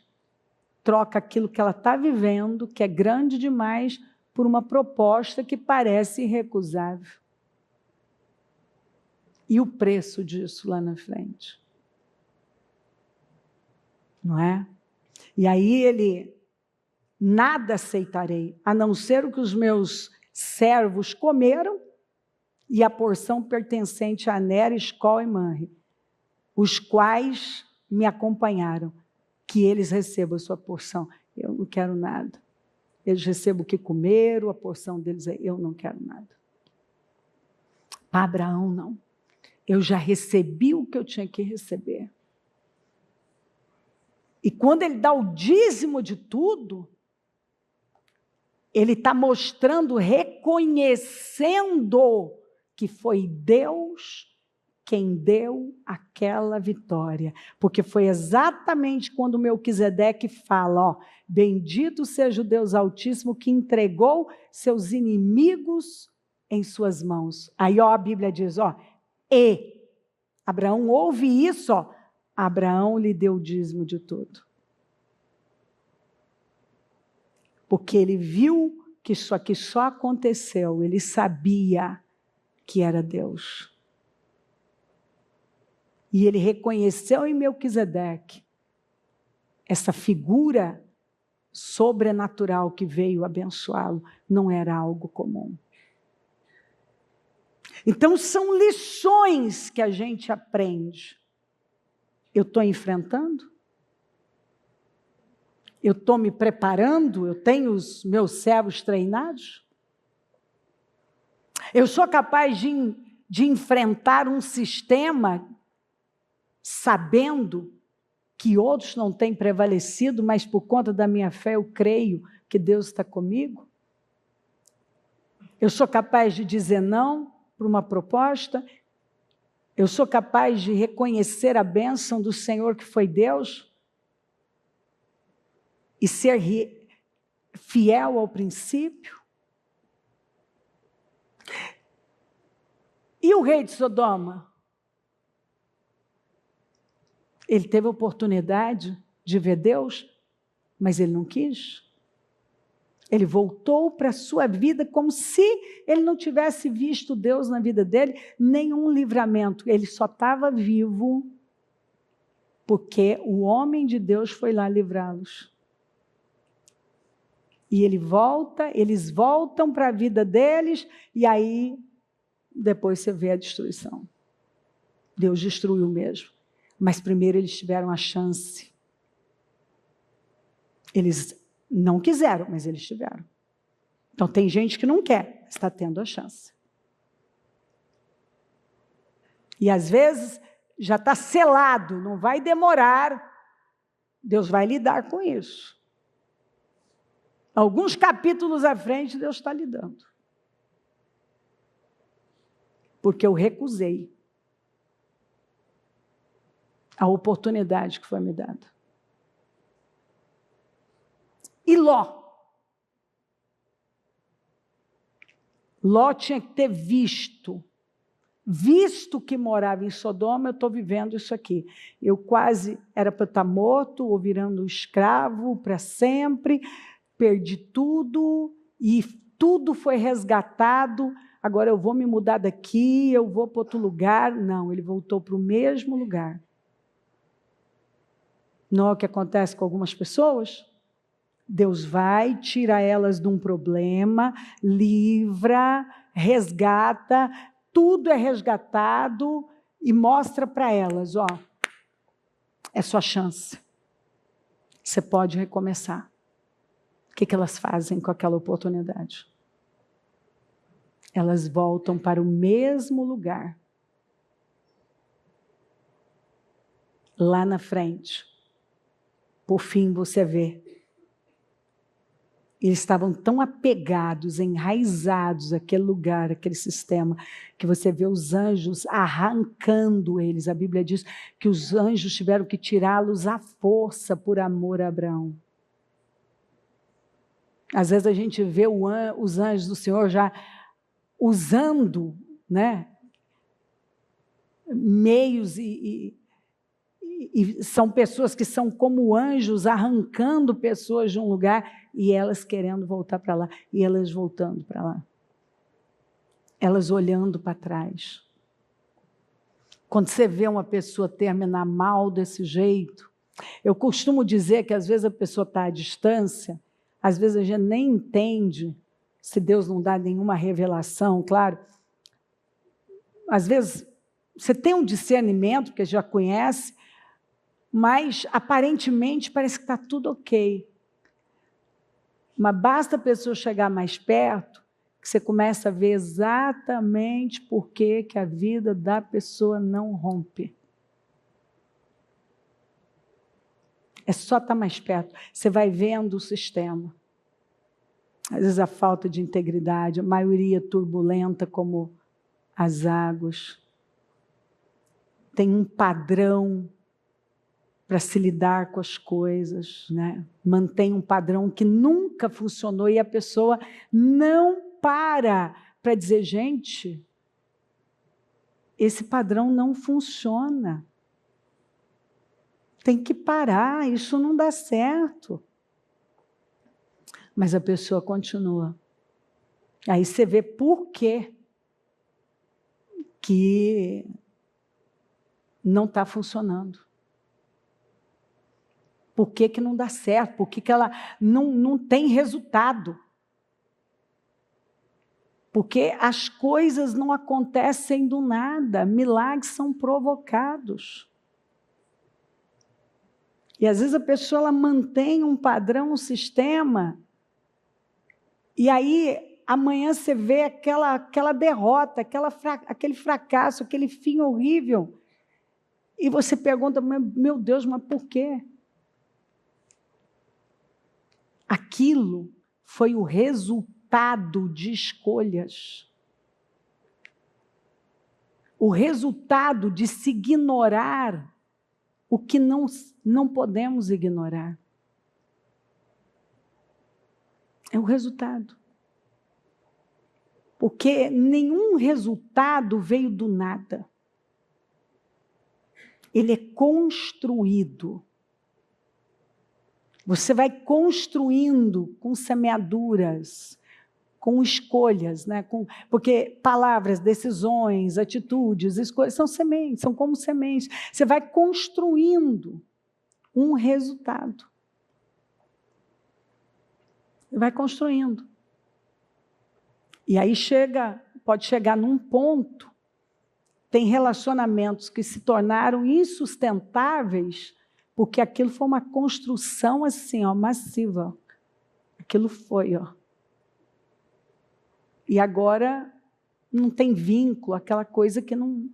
troca aquilo que ela está vivendo, que é grande demais, por uma proposta que parece irrecusável. E o preço disso lá na frente? Não é? E aí ele, nada aceitarei, a não ser o que os meus servos comeram e a porção pertencente a Nera, Escol e Manre, os quais me acompanharam, que eles recebam a sua porção. Eu não quero nada. Eles recebam o que comeram, a porção deles é, eu não quero nada. Para Abraão, não. Eu já recebi o que eu tinha que receber. E quando ele dá o dízimo de tudo, ele está mostrando, reconhecendo que foi Deus quem deu aquela vitória. Porque foi exatamente quando Melquisedeque fala, ó, bendito seja o Deus Altíssimo que entregou seus inimigos em suas mãos. Aí ó, a Bíblia diz, ó, e Abraão ouve isso, ó, Abraão lhe deu o dízimo de tudo. Porque ele viu que isso aqui só aconteceu, ele sabia que era Deus. E ele reconheceu em Melquisedeque essa figura sobrenatural que veio abençoá-lo, não era algo comum. Então são lições que a gente aprende. Eu estou enfrentando? Eu estou me preparando? Eu tenho os meus servos treinados? Eu sou capaz de enfrentar um sistema sabendo que outros não têm prevalecido, mas por conta da minha fé eu creio que Deus está comigo? Eu sou capaz de dizer não para uma proposta? Eu sou capaz de reconhecer a bênção do Senhor que foi Deus? E ser fiel ao princípio? E o rei de Sodoma? Ele teve a oportunidade de ver Deus, mas ele não quis. Ele voltou para a sua vida como se ele não tivesse visto Deus na vida dele, nenhum livramento. Ele só estava vivo porque o homem de Deus foi lá livrá-los. E eles voltam para a vida deles, e aí depois você vê a destruição. Deus destruiu mesmo. Mas primeiro eles tiveram a chance. Eles não quiseram, mas eles tiveram. Então tem gente que não quer, mas está tendo a chance. E às vezes já está selado, não vai demorar. Deus vai lidar com isso. Alguns capítulos à frente, Deus está lidando. Porque eu recusei a oportunidade que foi me dada. E Ló? Ló tinha que ter visto que morava em Sodoma, eu estou vivendo isso aqui. Eu quase era para estar morto, ou virando escravo para sempre, perdi tudo, e tudo foi resgatado, agora eu vou me mudar daqui, eu vou para outro lugar. Não, ele voltou para o mesmo lugar. Não é o que acontece com algumas pessoas? Deus vai, tira elas de um problema, livra, resgata, tudo é resgatado e mostra para elas, ó, é sua chance. Você pode recomeçar. O que elas fazem com aquela oportunidade? Elas voltam para o mesmo lugar. Lá na frente. Por fim, você vê. Eles estavam tão apegados, enraizados àquele lugar, àquele sistema, que você vê os anjos arrancando eles. A Bíblia diz que os anjos tiveram que tirá-los à força por amor a Abraão. Às vezes a gente vê os anjos do Senhor já usando, né, meios e E são pessoas que são como anjos, arrancando pessoas de um lugar e elas querendo voltar para lá, e elas voltando para lá. Elas olhando para trás. Quando você vê uma pessoa terminar mal desse jeito, eu costumo dizer que às vezes a pessoa está à distância, às vezes a gente nem entende, se Deus não dá nenhuma revelação, claro. Às vezes você tem um discernimento, porque já conhece, mas aparentemente parece que está tudo ok. Mas basta a pessoa chegar mais perto, que você começa a ver exatamente por que a vida da pessoa não rompe. É só estar mais perto. Você vai vendo o sistema. Às vezes a falta de integridade, a maioria turbulenta como as águas. Tem um padrão para se lidar com as coisas, né? Mantém um padrão que nunca funcionou e a pessoa não para dizer, gente, esse padrão não funciona. Tem que parar, isso não dá certo. Mas a pessoa continua. Aí você vê por quê que não está funcionando. Por que não dá certo? Por que ela não tem resultado? Porque as coisas não acontecem do nada, milagres são provocados. E às vezes a pessoa ela mantém um padrão, um sistema, e aí amanhã você vê aquela derrota, aquele fracasso, aquele fim horrível, e você pergunta, meu Deus, mas por quê? Aquilo foi o resultado de escolhas. O resultado de se ignorar o que não podemos ignorar. É o resultado. Porque nenhum resultado veio do nada. Ele é construído. Você vai construindo com semeaduras, com escolhas, né? Porque palavras, decisões, atitudes, escolhas, são sementes, são como sementes. Você vai construindo um resultado. Vai construindo. E aí pode chegar num ponto, tem relacionamentos que se tornaram insustentáveis, porque aquilo foi uma construção assim, ó, massiva. Aquilo foi, ó. E agora não tem vínculo, aquela coisa que não...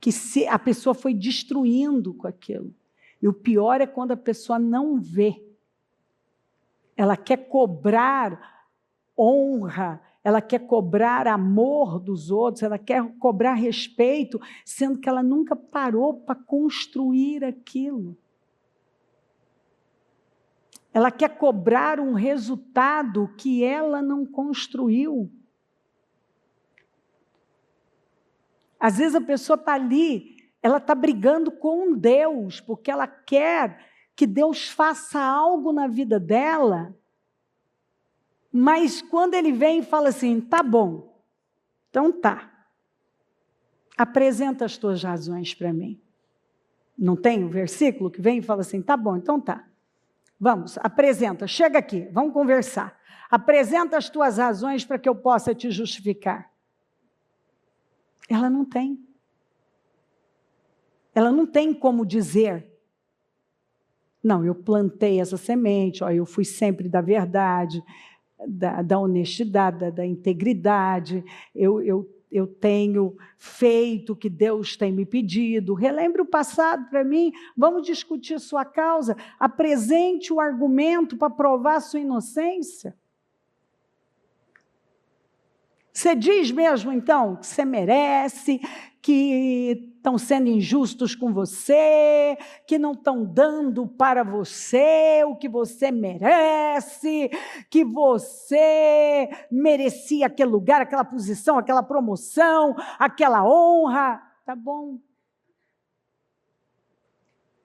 que a pessoa foi destruindo com aquilo. E o pior é quando a pessoa não vê. Ela quer cobrar honra, ela quer cobrar amor dos outros, ela quer cobrar respeito, sendo que ela nunca parou para construir aquilo. Ela quer cobrar um resultado que ela não construiu. Às vezes a pessoa está ali, ela está brigando com Deus, porque ela quer que Deus faça algo na vida dela, mas quando ele vem e fala assim, tá bom, então tá, apresenta as tuas razões para mim. Não tem um versículo que vem e fala assim, tá bom, então tá, vamos, apresenta, chega aqui, vamos conversar, apresenta as tuas razões para que eu possa te justificar. Ela não tem. Ela não tem como dizer, não, eu plantei essa semente, ó, eu fui sempre da verdade, da honestidade, da integridade, eu tenho feito o que Deus tem me pedido, relembre o passado para mim, vamos discutir sua causa, apresente o argumento para provar sua inocência. Você diz mesmo, então, que você merece, que estão sendo injustos com você, que não estão dando para você o que você merece, que você merecia aquele lugar, aquela posição, aquela promoção, aquela honra. Tá bom.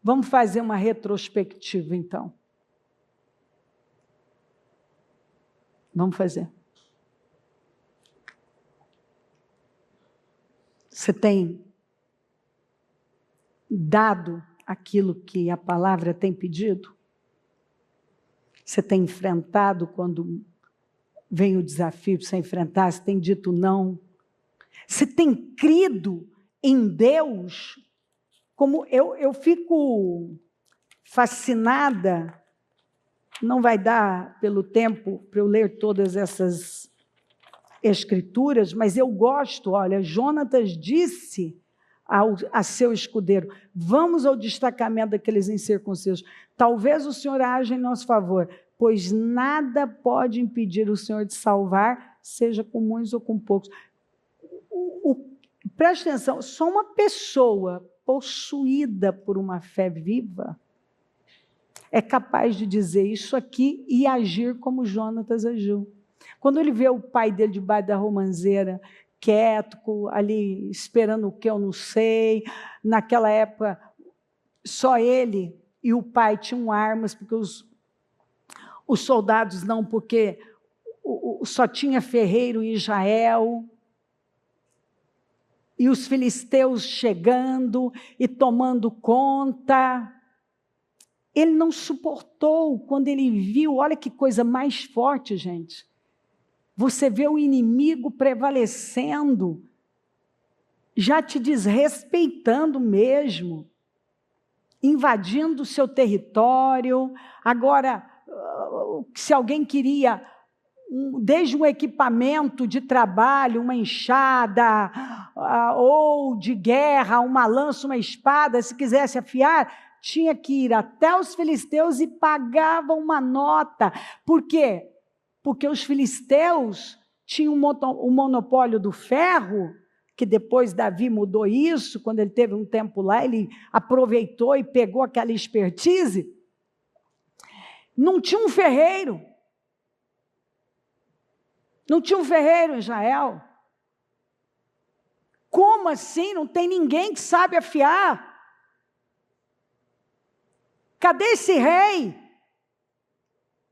Vamos fazer uma retrospectiva, então. Vamos fazer. Você tem dado aquilo que a palavra tem pedido? Você tem enfrentado quando vem o desafio de você enfrentar? Você tem dito não? Você tem crido em Deus? Como eu fico fascinada, não vai dar pelo tempo para eu ler todas essas escrituras, mas eu gosto, olha, Jonatas disse a seu escudeiro, vamos ao destacamento daqueles incircuncisos, talvez o Senhor haja em nosso favor, pois nada pode impedir o Senhor de salvar, seja com muitos ou com poucos. Preste atenção, só uma pessoa possuída por uma fé viva é capaz de dizer isso aqui e agir como Jonatas agiu. Quando ele vê o pai dele debaixo da romanceira, quieto, ali esperando o que eu não sei, naquela época só ele e o pai tinham armas, porque os soldados não, porque só tinha ferreiro em Israel, e os filisteus chegando e tomando conta. Ele não suportou quando ele viu, olha que coisa mais forte, gente. Você vê o inimigo prevalecendo, já te desrespeitando mesmo, invadindo o seu território. Agora, se alguém queria, desde um equipamento de trabalho, uma enxada, ou de guerra, uma lança, uma espada, se quisesse afiar, tinha que ir até os filisteus e pagava uma nota. Por quê? Porque os filisteus tinham o monopólio do ferro, que depois Davi mudou isso, quando ele teve um tempo lá, ele aproveitou e pegou aquela expertise. Não tinha um ferreiro. Não tinha um ferreiro em Israel. Como assim? Não tem ninguém que sabe afiar. Cadê esse rei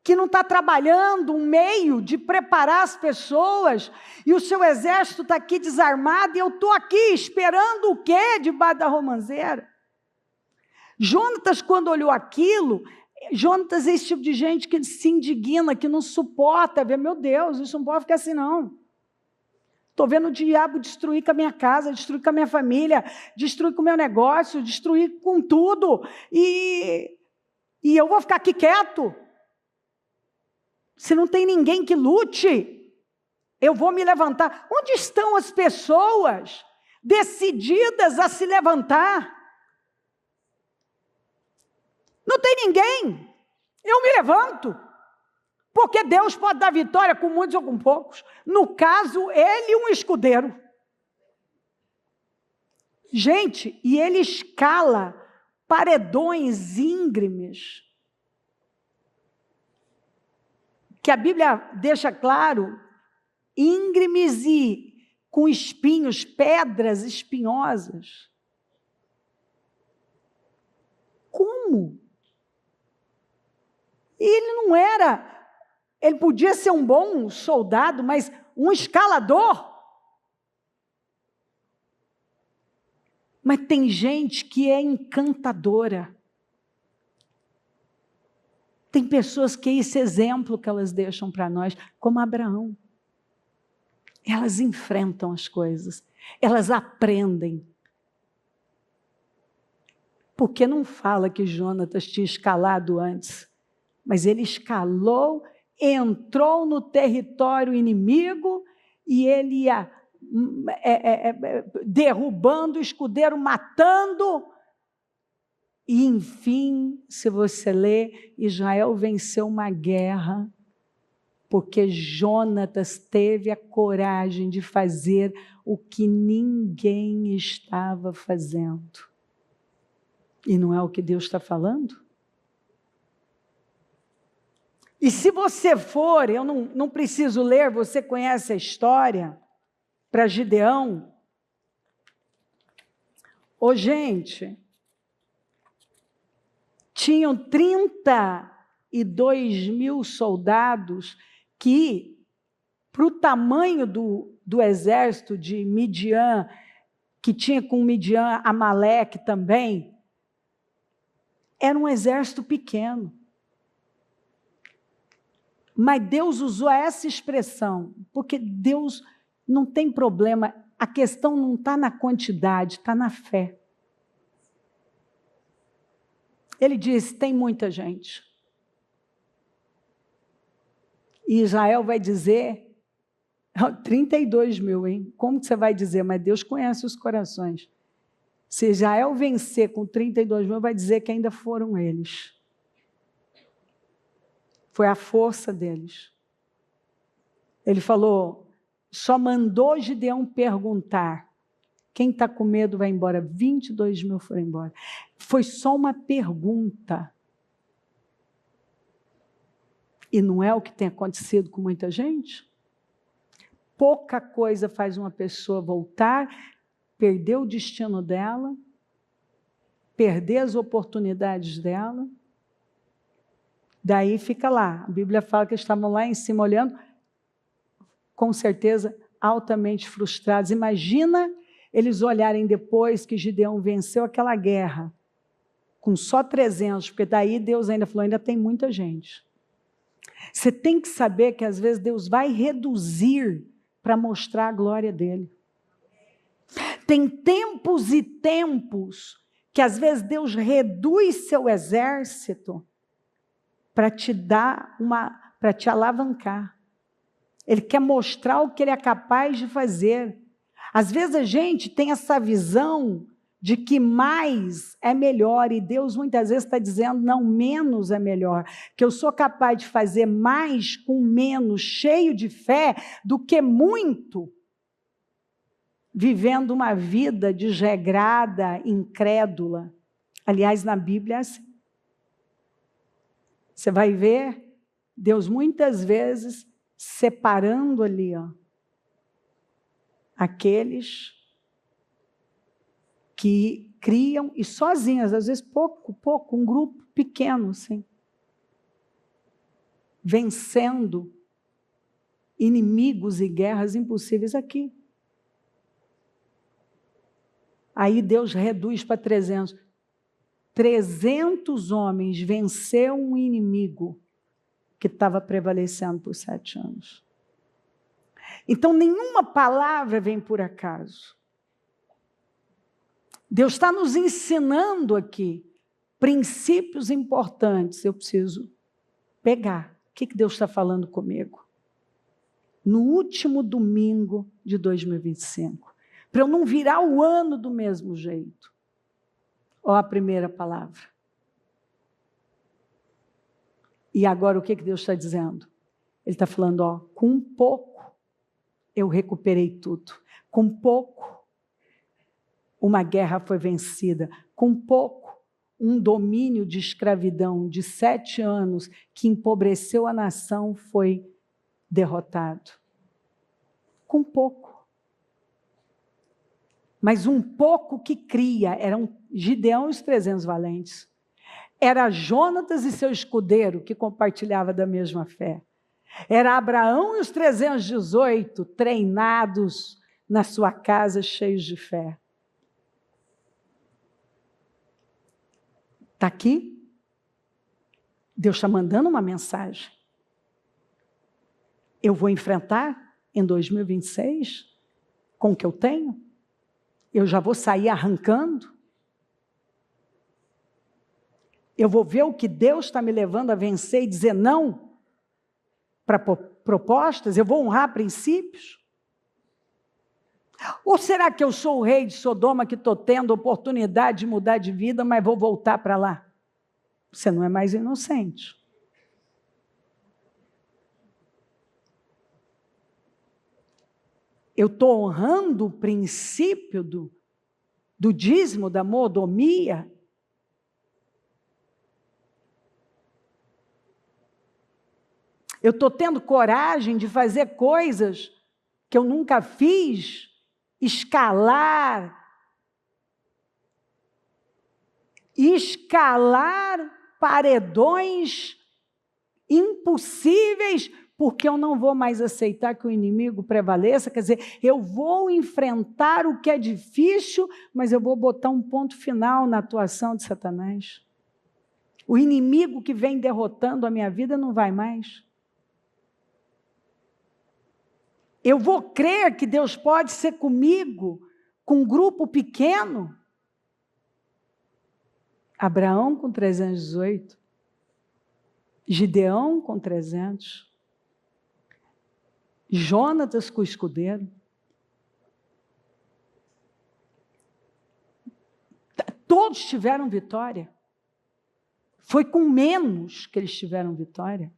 que não está trabalhando um meio de preparar as pessoas, e o seu exército está aqui desarmado, e eu estou aqui esperando o quê debaixo da romanceira? Jonatas, quando olhou aquilo, Jonatas é esse tipo de gente que se indigna, que não suporta ver, meu Deus, isso não pode ficar assim não. Estou vendo o diabo destruir com a minha casa, destruir com a minha família, destruir com o meu negócio, destruir com tudo, e eu vou ficar aqui quieto? Se não tem ninguém que lute, eu vou me levantar. Onde estão as pessoas decididas a se levantar? Não tem ninguém. Eu me levanto. Porque Deus pode dar vitória com muitos ou com poucos. No caso, ele e um escudeiro. Gente, e ele escala paredões íngremes, que a Bíblia deixa claro, íngremes e com espinhos, pedras espinhosas. Como? Ele não era, ele podia ser um bom soldado, mas um escalador. Mas tem gente que é encantadora. Tem pessoas que é esse exemplo que elas deixam para nós, como Abraão. Elas enfrentam as coisas, elas aprendem. Porque não fala que Jonatas tinha escalado antes, mas ele escalou, entrou no território inimigo e ele ia derrubando o escudeiro, matando. E, enfim, se você ler, Israel venceu uma guerra, porque Jonatas teve a coragem de fazer o que ninguém estava fazendo. E não é o que Deus está falando? E se você for, eu não preciso ler, você conhece a história, para Gideão. Ô, gente, tinham 32 mil soldados que, para o tamanho do exército de Midian, que tinha com Midian Amaleque também, era um exército pequeno. Mas Deus usou essa expressão, porque Deus não tem problema, a questão não está na quantidade, está na fé. Ele disse, tem muita gente. E Israel vai dizer, 32 mil, hein? Como que você vai dizer? Mas Deus conhece os corações. Se Israel vencer com 32 mil, vai dizer que ainda foram eles. Foi a força deles. Ele falou, só mandou Gideão perguntar, quem está com medo vai embora. 22 mil foram embora. Foi só uma pergunta. E não é o que tem acontecido com muita gente? Pouca coisa faz uma pessoa voltar, perder o destino dela, perder as oportunidades dela. Daí fica lá. A Bíblia fala que eles estavam lá em cima olhando, com certeza altamente frustrados. Imagina eles olharem depois que Gideão venceu aquela guerra, com só 300, porque daí Deus ainda falou, ainda tem muita gente. Você tem que saber que às vezes Deus vai reduzir para mostrar a glória dele. Tem tempos e tempos que às vezes Deus reduz seu exército para te dar para te alavancar. Ele quer mostrar o que ele é capaz de fazer. Às vezes a gente tem essa visão de que mais é melhor, e Deus muitas vezes está dizendo, não, menos é melhor, que eu sou capaz de fazer mais com menos, cheio de fé, do que muito, vivendo uma vida desregrada, incrédula. Aliás, na Bíblia é assim. Você vai ver Deus muitas vezes separando ali, aqueles que criam, e sozinhas, às vezes pouco, um grupo pequeno, assim, vencendo inimigos e guerras impossíveis aqui. Aí Deus reduz para 300. 300 homens venceu um inimigo que estava prevalecendo por 7 anos. Então, nenhuma palavra vem por acaso. Deus está nos ensinando aqui princípios importantes. Eu preciso pegar. O que Deus está falando comigo? No último domingo de 2025. Para eu não virar o ano do mesmo jeito. Ó, a primeira palavra. E agora o que Deus está dizendo? Ele está falando, ó, com pouco eu recuperei tudo. Com pouco, uma guerra foi vencida. Com pouco, um domínio de escravidão de 7 anos que empobreceu a nação foi derrotado. Com pouco. Mas um pouco que cria, eram Gideão e os 300 valentes. Era Jonatas e seu escudeiro que compartilhava da mesma fé. Era Abraão e os 318 treinados na sua casa, cheios de fé. Está aqui? Deus está mandando uma mensagem. Eu vou enfrentar em 2026 com o que eu tenho? Eu já vou sair arrancando? Eu vou ver o que Deus está me levando a vencer e dizer não para propostas? Eu vou honrar princípios? Ou será que eu sou o rei de Sodoma que estou tendo oportunidade de mudar de vida, mas vou voltar para lá? Você não é mais inocente. Eu estou honrando o princípio do dízimo, da mordomia? Eu estou tendo coragem de fazer coisas que eu nunca fiz, escalar paredões impossíveis, porque eu não vou mais aceitar que o inimigo prevaleça. Quer dizer, eu vou enfrentar o que é difícil, mas eu vou botar um ponto final na atuação de Satanás. O inimigo que vem derrotando a minha vida não vai mais. Eu vou crer que Deus pode ser comigo, com um grupo pequeno. Abraão com 318, Gideão com 300, Jonatas com o escudeiro. Todos tiveram vitória. Foi com menos que eles tiveram vitória.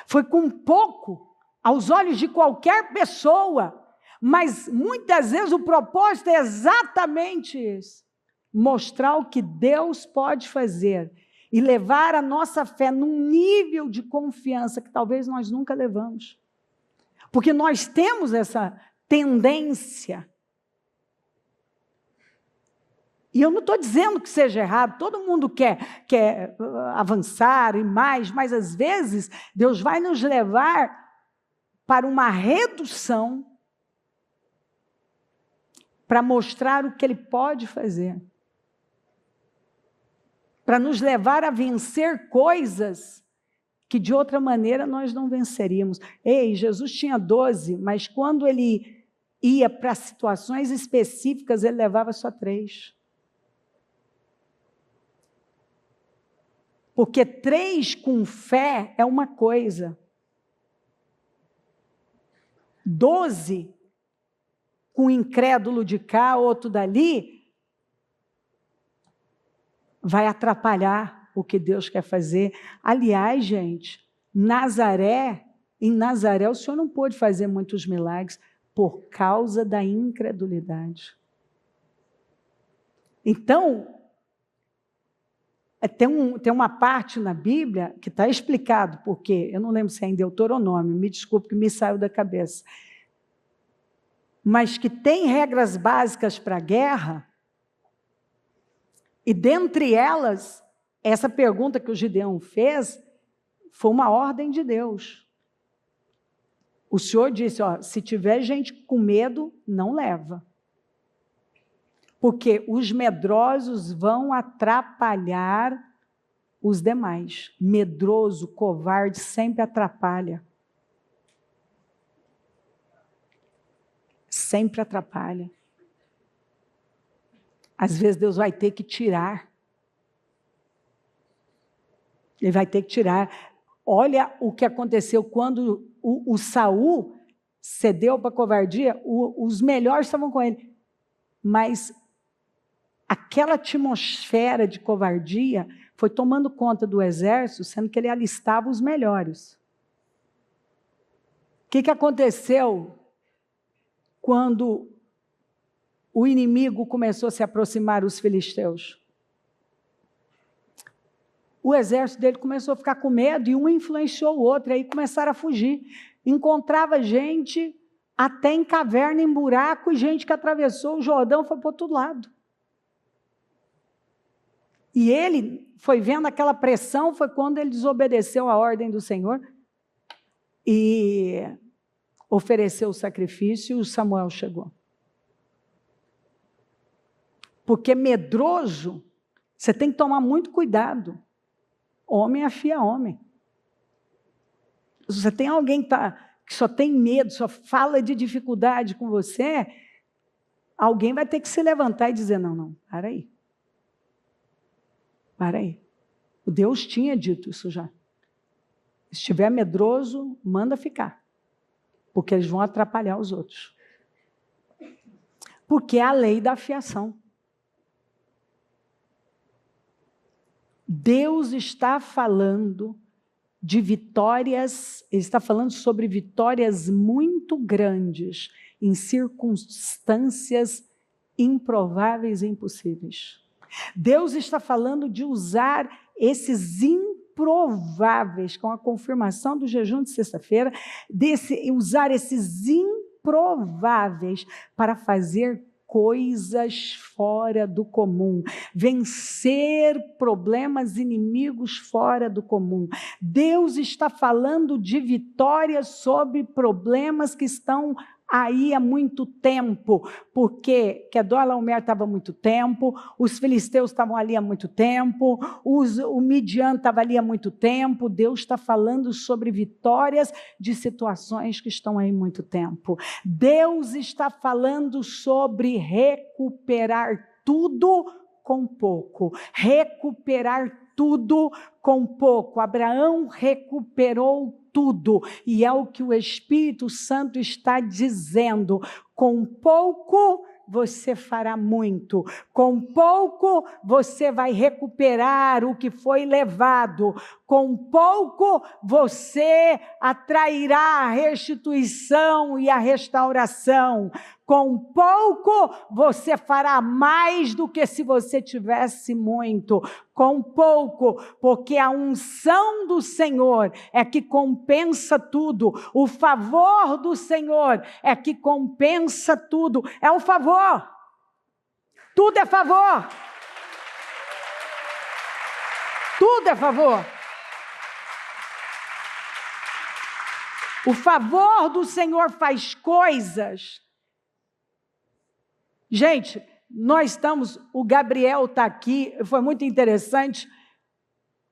Foi com pouco, aos olhos de qualquer pessoa. Mas muitas vezes o propósito é exatamente esse. Mostrar o que Deus pode fazer e levar a nossa fé num nível de confiança que talvez nós nunca levamos. Porque nós temos essa tendência. E eu não estou dizendo que seja errado, todo mundo quer avançar e mais, mas às vezes Deus vai nos levar para uma redução para mostrar o que Ele pode fazer. Para nos levar a vencer coisas que de outra maneira nós não venceríamos. Ei, Jesus tinha 12, mas quando Ele ia para situações específicas, Ele levava só 3. Porque 3 com fé é uma coisa. 12 com incrédulo de cá, outro dali, vai atrapalhar o que Deus quer fazer. Aliás, gente, em Nazaré o Senhor não pôde fazer muitos milagres por causa da incredulidade. Então, tem uma parte na Bíblia que está explicado, porque eu não lembro se é em Deuteronômio, me desculpe que me saiu da cabeça, mas que tem regras básicas para a guerra, e dentre elas, essa pergunta que o Gideão fez, foi uma ordem de Deus. O Senhor disse, se tiver gente com medo, não leva. Porque os medrosos vão atrapalhar os demais. Medroso, covarde, sempre atrapalha. Sempre atrapalha. Às vezes Deus vai ter que tirar. Ele vai ter que tirar. Olha o que aconteceu quando o Saul cedeu para a covardia, os melhores estavam com ele. Mas aquela atmosfera de covardia foi tomando conta do exército, sendo que ele alistava os melhores. O que aconteceu quando o inimigo começou a se aproximar dos filisteus? O exército dele começou a ficar com medo e um influenciou o outro, aí começaram a fugir. Encontrava gente até em caverna, em buraco, e gente que atravessou o Jordão, foi para o outro lado. E ele foi vendo aquela pressão, foi quando ele desobedeceu a ordem do Senhor e ofereceu o sacrifício, e o Samuel chegou. Porque medroso, você tem que tomar muito cuidado. Homem afia homem. Se você tem alguém que só tem medo, só fala de dificuldade com você, alguém vai ter que se levantar e dizer, não, para aí. Para aí. O Deus tinha dito isso já. Se estiver medroso, manda ficar. Porque eles vão atrapalhar os outros. Porque é a lei da afiação. Deus está falando de vitórias, Ele está falando sobre vitórias muito grandes em circunstâncias improváveis e impossíveis. Deus está falando de usar esses improváveis, com a confirmação do jejum de sexta-feira, usar esses improváveis para fazer coisas fora do comum, vencer problemas inimigos fora do comum. Deus está falando de vitórias sobre problemas que estão aí há muito tempo, porque Quedorlaomer estava há muito tempo, os filisteus estavam ali há muito tempo, o Midian estava ali há muito tempo. Deus está falando sobre vitórias de situações que estão aí há muito tempo. Deus está falando sobre recuperar tudo com pouco, recuperar tudo com pouco. Abraão recuperou tudo, e é o que o Espírito Santo está dizendo: com pouco você fará muito, com pouco você vai recuperar o que foi levado, com pouco você atrairá a restituição e a restauração, com pouco você fará mais do que se você tivesse muito, com pouco, porque a unção do Senhor é que compensa tudo, o favor do Senhor é que compensa tudo, é o favor, tudo é favor, tudo é favor. O favor do Senhor faz coisas. Gente, nós estamos, o Gabriel está aqui, foi muito interessante,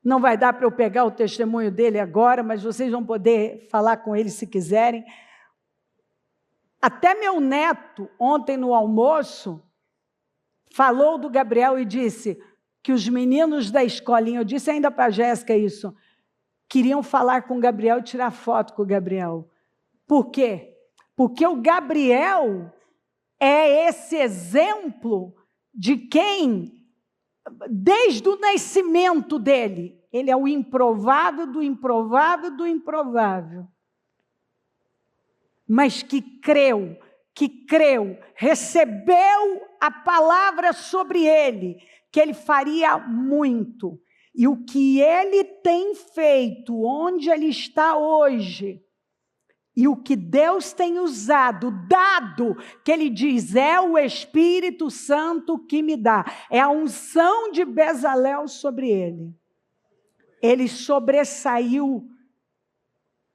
não vai dar para eu pegar o testemunho dele agora, mas vocês vão poder falar com ele se quiserem. Até meu neto, ontem no almoço, falou do Gabriel e disse que os meninos da escolinha, eu disse ainda para a Jéssica isso, queriam falar com o Gabriel e tirar foto com o Gabriel. Por quê? Porque o Gabriel é esse exemplo de quem, desde o nascimento dele, ele é o improvável do improvável do improvável. Mas que creu, recebeu a palavra sobre ele, que ele faria muito. E o que ele tem feito, onde ele está hoje, e o que Deus tem usado, dado, que ele diz, é o Espírito Santo que me dá, é a unção de Bezalel sobre ele. Ele sobressaiu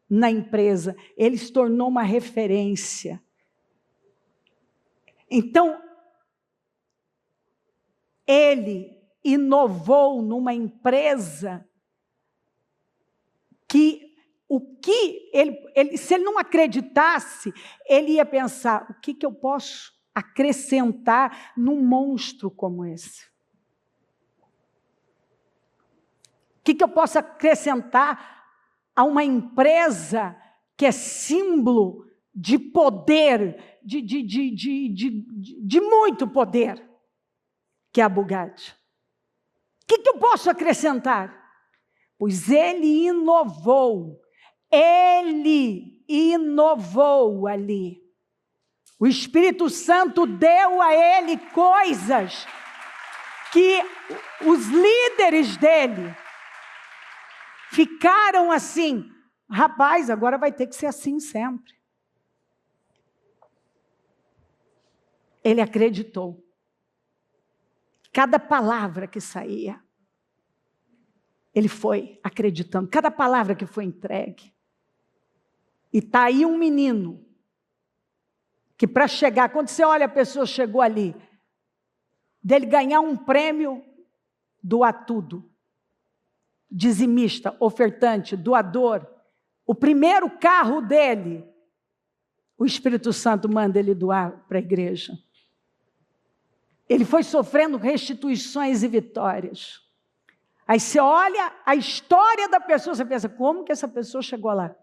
na empresa, ele se tornou uma referência. Então, ele inovou numa empresa que se ele não acreditasse, ele ia pensar, o que eu posso acrescentar num monstro como esse? O que eu posso acrescentar a uma empresa que é símbolo de poder, de muito poder, que é a Bugatti? O que eu posso acrescentar? Pois ele inovou ali. O Espírito Santo deu a ele coisas que os líderes dele ficaram assim, rapaz, agora vai ter que ser assim sempre. Ele acreditou. Cada palavra que saía, ele foi acreditando, cada palavra que foi entregue. E está aí um menino, que para chegar, quando você olha a pessoa chegou ali, dele ganhar um prêmio, doar tudo. Dizimista, ofertante, doador. O primeiro carro dele, o Espírito Santo manda ele doar para a igreja. Ele foi sofrendo restituições e vitórias. Aí você olha a história da pessoa, você pensa, como que essa pessoa chegou lá?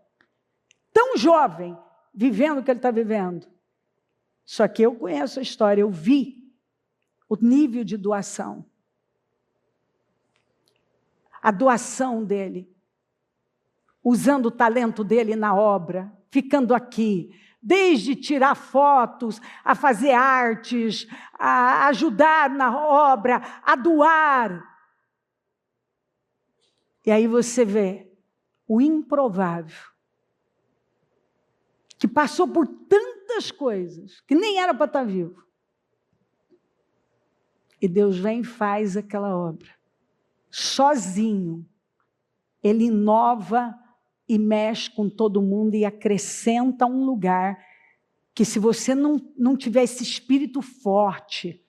Tão jovem, vivendo o que ele está vivendo. Só que eu conheço a história, eu vi o nível de doação. A doação dele, usando o talento dele na obra, ficando aqui, desde tirar fotos, a fazer artes, a ajudar na obra, a doar. E aí você vê o improvável, que passou por tantas coisas, que nem era para estar vivo. E Deus vem e faz aquela obra. Sozinho. Ele inova e mexe com todo mundo e acrescenta um lugar que, se você não tiver esse espírito forte,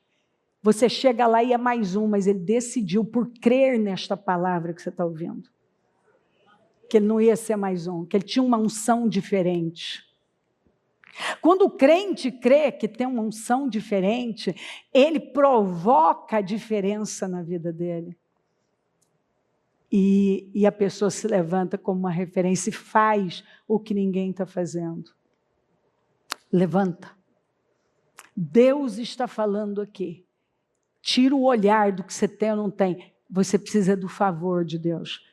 você chega lá e é mais um, mas ele decidiu, por crer nesta palavra que você está ouvindo, que ele não ia ser mais um, que ele tinha uma unção diferente. Quando o crente crê que tem uma unção diferente, ele provoca a diferença na vida dele. E a pessoa se levanta como uma referência e faz o que ninguém está fazendo. Levanta. Deus está falando aqui. Tira o olhar do que você tem ou não tem. Você precisa do favor de Deus.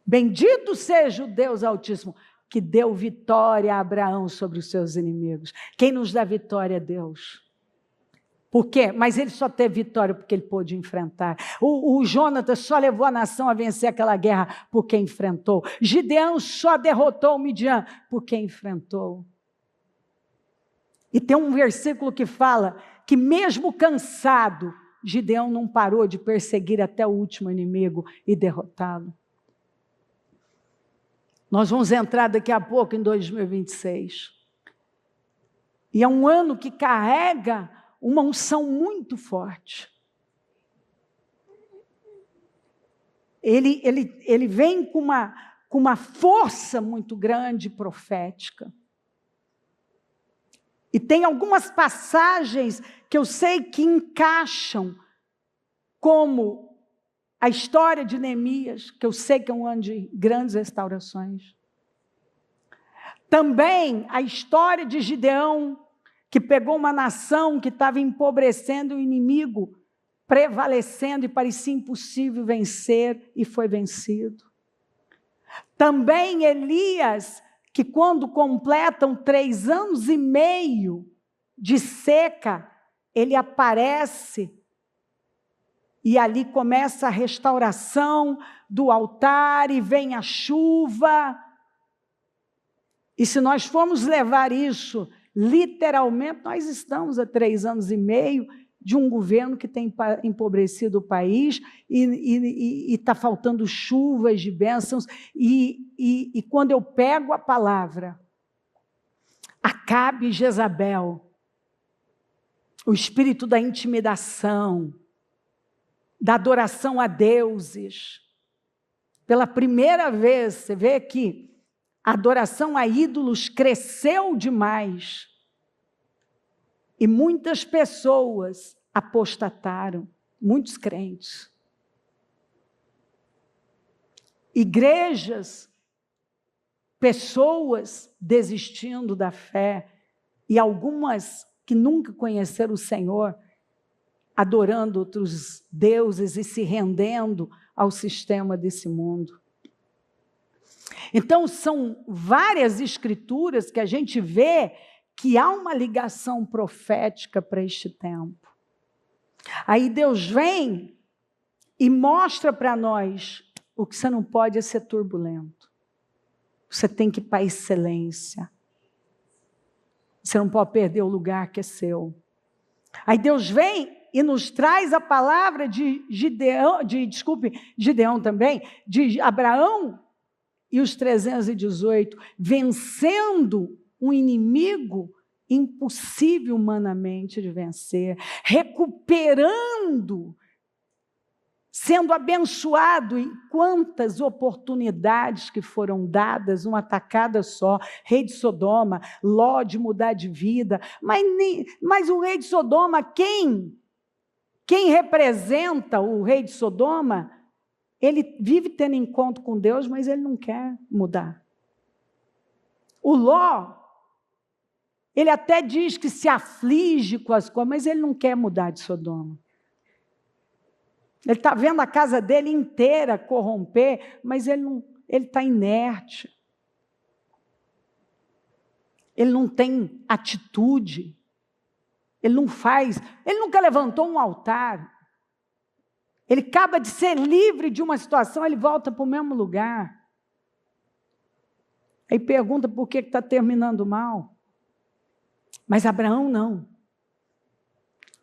Bendito seja o Deus Altíssimo, que deu vitória a Abraão sobre os seus inimigos. Quem nos dá vitória é Deus. Por quê? Mas ele só teve vitória porque ele pôde enfrentar. O Jonatas só levou a nação a vencer aquela guerra porque enfrentou. Gideão só derrotou o Midian porque enfrentou. E tem um versículo que fala que, mesmo cansado, Gideão não parou de perseguir até o último inimigo e derrotá-lo. Nós vamos entrar daqui a pouco em 2026. E é um ano que carrega uma unção muito forte. Ele vem com uma força muito grande profética. E tem algumas passagens que eu sei que encaixam, como a história de Neemias, que eu sei que é um ano de grandes restaurações. Também a história de Gideão, que pegou uma nação que estava empobrecendo, o inimigo prevalecendo e parecia impossível vencer, e foi vencido. Também Elias, que quando completam 3 anos e meio de seca, ele aparece e ali começa a restauração do altar e vem a chuva. E se nós formos levar isso literalmente, nós estamos há 3 anos e meio de um governo que tem empobrecido o país e está faltando chuvas de bênçãos. E quando eu pego a palavra, Acabe e Jezabel, o espírito da intimidação, da adoração a deuses, pela primeira vez, você vê que a adoração a ídolos cresceu demais. E muitas pessoas apostataram, muitos crentes. Igrejas, pessoas desistindo da fé, e algumas que nunca conheceram o Senhor, adorando outros deuses e se rendendo ao sistema desse mundo. Então, são várias escrituras que a gente vê que há uma ligação profética para este tempo. Aí Deus vem e mostra para nós: o que você não pode é ser turbulento. Você tem que ir para a excelência. Você não pode perder o lugar que é seu. Aí Deus vem e nos traz a palavra de Gideão também, de Abraão e os 318, vencendo um inimigo impossível humanamente de vencer, recuperando, sendo abençoado. E quantas oportunidades que foram dadas, uma tacada só. Rei de Sodoma, Ló de mudar de vida, mas o rei de Sodoma, quem representa o rei de Sodoma, ele vive tendo encontro com Deus, mas ele não quer mudar. O Ló, ele até diz que se aflige com as coisas, mas ele não quer mudar de Sodoma. Ele está vendo a casa dele inteira corromper, mas ele está inerte. Ele não tem atitude. Ele não faz, ele nunca levantou um altar. Ele acaba de ser livre de uma situação, ele volta para o mesmo lugar. Aí pergunta por que está terminando mal. Mas Abraão não.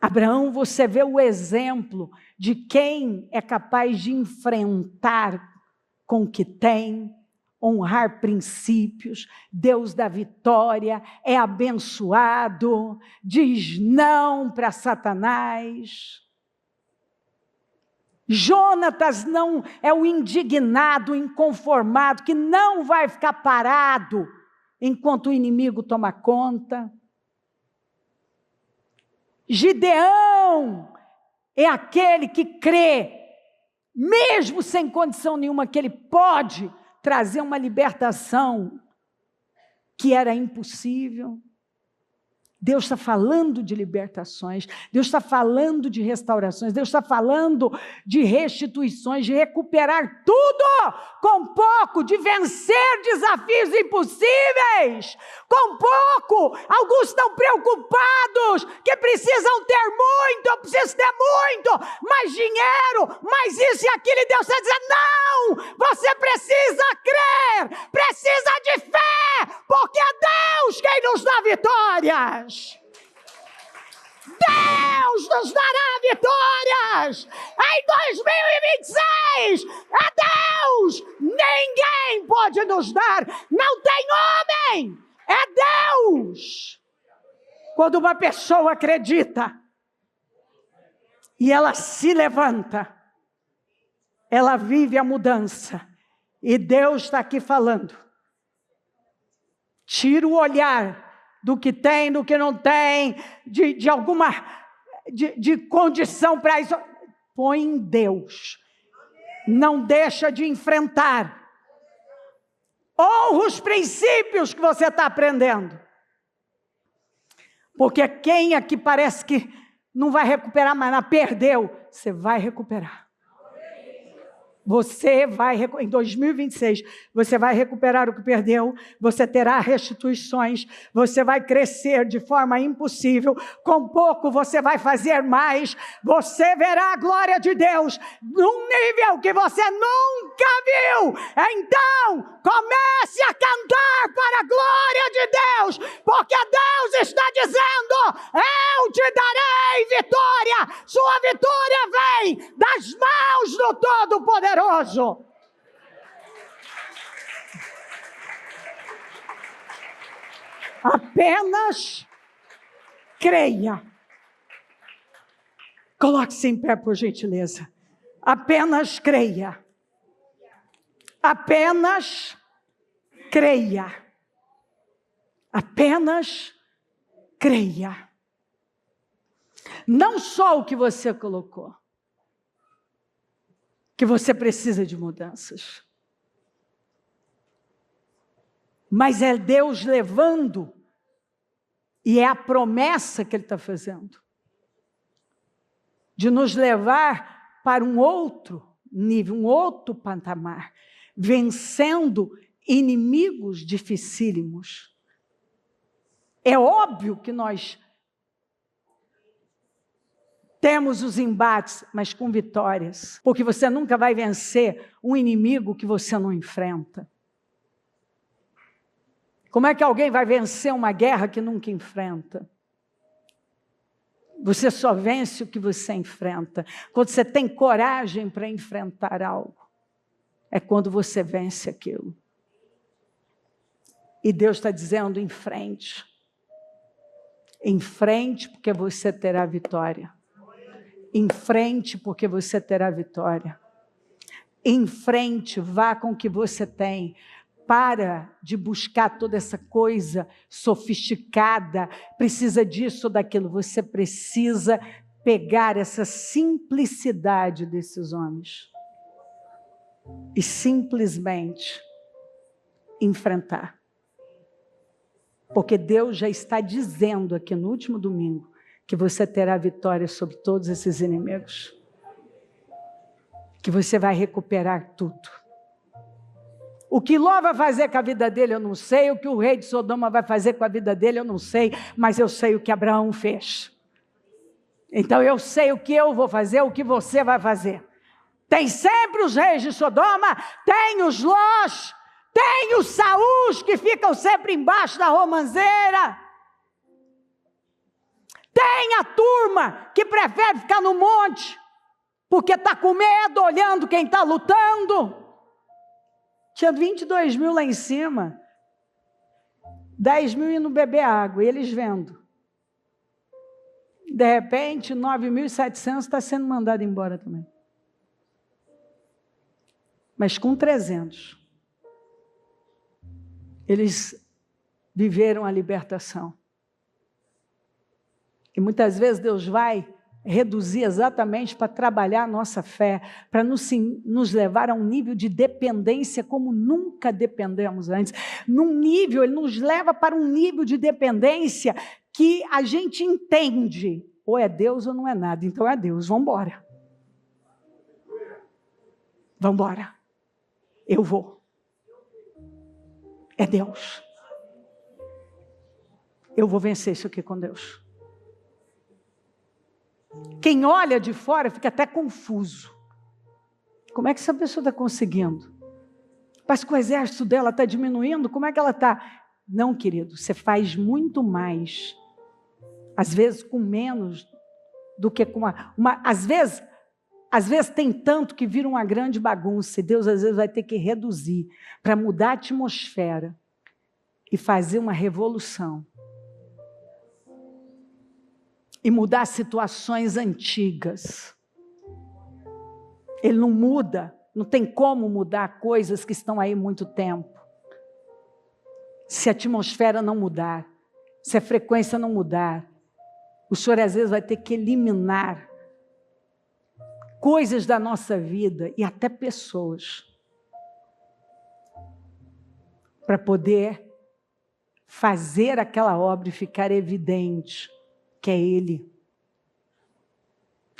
Abraão, você vê o exemplo de quem é capaz de enfrentar com o que tem, honrar princípios, Deus da vitória, é abençoado, diz não para Satanás. Jonatas não é o indignado, o inconformado, que não vai ficar parado enquanto o inimigo toma conta. Gideão é aquele que crê, mesmo sem condição nenhuma, que ele pode trazer uma libertação que era impossível. Deus está falando de libertações, Deus está falando de restaurações, Deus está falando de restituições, de recuperar tudo com pouco, de vencer desafios impossíveis com pouco. Alguns estão preocupados que precisam ter muito, eu preciso ter muito, mais dinheiro, mais isso e aquilo, e Deus está dizendo, não, você precisa crer, precisa de fé, porque é Deus quem nos dá vitórias. Deus nos dará vitórias em 2026. É Deus, ninguém pode nos dar, não tem homem, é Deus. Quando uma pessoa acredita e ela se levanta, ela vive a mudança, e Deus está aqui falando, tira o olhar do que tem, do que não tem, de alguma de condição para isso, põe em Deus, não deixa de enfrentar, honra os princípios que você está aprendendo, porque quem aqui parece que não vai recuperar mais nada, perdeu, você vai recuperar. Você vai, em 2026, você vai recuperar o que perdeu, você terá restituições, você vai crescer de forma impossível, com pouco você vai fazer mais, você verá a glória de Deus num nível que você nunca viu. Então, comece a cantar para a glória de Deus, porque Deus está dizendo, eu te darei vitória, sua vitória vem das mãos do Todo-Poderoso. Apenas creia. Coloque-se em pé, por gentileza. Apenas creia. Apenas creia. Apenas creia. Não só o que você colocou, que você precisa de mudanças, mas é Deus levando, e é a promessa que Ele está fazendo, de nos levar para um outro nível, um outro patamar, vencendo inimigos dificílimos. É óbvio que nós temos os embates, mas com vitórias, porque você nunca vai vencer um inimigo que você não enfrenta. Como é que alguém vai vencer uma guerra que nunca enfrenta? Você só vence o que você enfrenta. Quando você tem coragem para enfrentar algo, é quando você vence aquilo. E Deus está dizendo, em frente. Em frente, porque você terá vitória. Em frente, porque você terá vitória. Em frente, vá com o que você tem. Para de buscar toda essa coisa sofisticada, precisa disso ou daquilo. Você precisa pegar essa simplicidade desses homens e simplesmente enfrentar. Porque Deus já está dizendo aqui no último domingo que você terá vitória sobre todos esses inimigos. Que você vai recuperar tudo. O que Ló vai fazer com a vida dele, eu não sei. O que o rei de Sodoma vai fazer com a vida dele, eu não sei. Mas eu sei o que Abraão fez. Então eu sei o que eu vou fazer, o que você vai fazer. Tem sempre os reis de Sodoma, tem os Lós, tem os Saús que ficam sempre embaixo da romanceira. Tem Tem a turma que prefere ficar no monte, porque está com medo, olhando quem está lutando. Tinha 22 mil lá em cima, 10 mil indo beber água, e eles vendo. De repente, 9.700 está sendo mandado embora também. Mas com 300, eles viveram a libertação. E muitas vezes Deus vai reduzir exatamente para trabalhar a nossa fé, para nos levar a um nível de dependência como nunca dependemos antes. Num nível, Ele nos leva para um nível de dependência que a gente entende, ou é Deus ou não é nada. Então é Deus, vamos embora. Vamos embora. Eu vou. É Deus. Eu vou vencer isso aqui com Deus. Quem olha de fora fica até confuso. Como é que essa pessoa está conseguindo? Parece que o exército dela está diminuindo. Como é que ela está? Não, querido, você faz muito mais. Às vezes com menos do que com uma às vezes tem tanto que vira uma grande bagunça. E Deus às vezes vai ter que reduzir para mudar a atmosfera e fazer uma revolução. E mudar situações antigas. Ele não muda, não tem como mudar coisas que estão aí há muito tempo. Se a atmosfera não mudar, se a frequência não mudar, o Senhor às vezes vai ter que eliminar coisas da nossa vida e até pessoas para poder fazer aquela obra e ficar evidente que é Ele.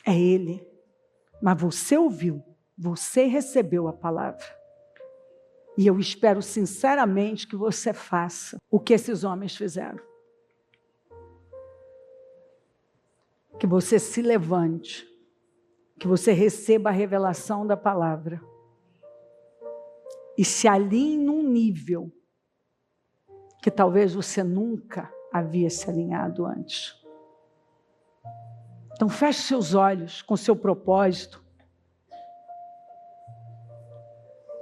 É Ele. Mas você ouviu, você recebeu a palavra. E eu espero sinceramente que você faça o que esses homens fizeram. Que você se levante, que você receba a revelação da palavra e se alinhe num nível que talvez você nunca havia se alinhado antes. Então feche seus olhos com seu propósito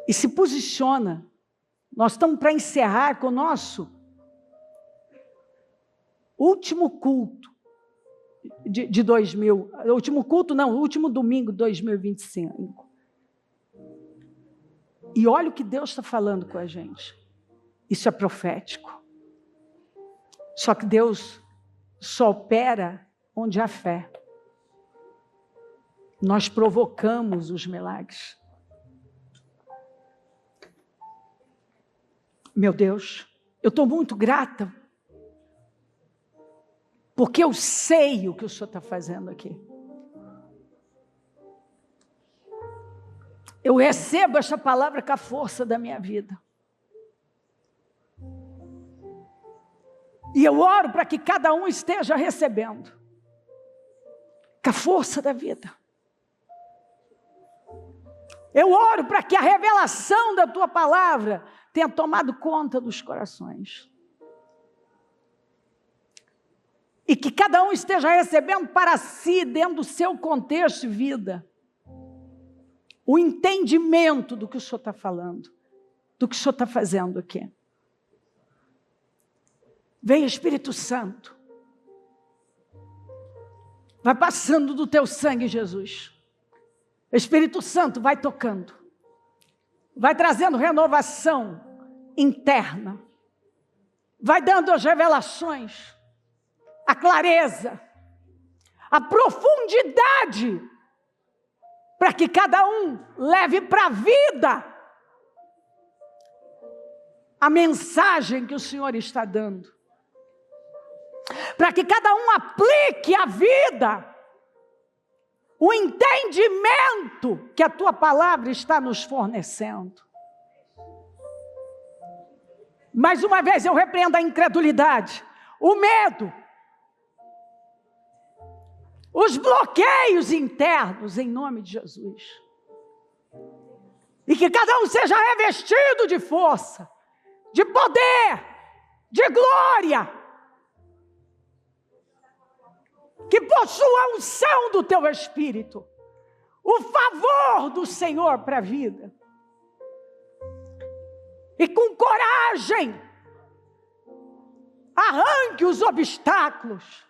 e se posiciona. Nós estamos para encerrar com o nosso último culto de 2000, último culto não, último domingo de 2025. E olha o que Deus está falando com a gente. Isso é profético. Só que Deus só opera onde há fé. Nós provocamos os milagres. Meu Deus, eu estou muito grata, porque eu sei o que o Senhor está fazendo aqui. Eu recebo esta palavra com a força da minha vida. E eu oro para que cada um esteja recebendo com a força da vida. Eu oro para que a revelação da tua palavra tenha tomado conta dos corações. E que cada um esteja recebendo para si, dentro do seu contexto de vida, o entendimento do que o Senhor está falando, do que o Senhor está fazendo aqui. Vem, Espírito Santo. Vai passando do teu sangue, Jesus. Espírito Santo vai tocando. Vai trazendo renovação interna. Vai dando as revelações, a clareza, a profundidade, para que cada um leve para a vida a mensagem que o Senhor está dando. Para que cada um aplique a vida o entendimento que a tua palavra está nos fornecendo. Mais uma vez eu repreendo a incredulidade, o medo, os bloqueios internos em nome de Jesus. E que cada um seja revestido de força, de poder, de glória. que possua a unção do teu Espírito, o favor do Senhor para a vida. E com coragem, arranque os obstáculos.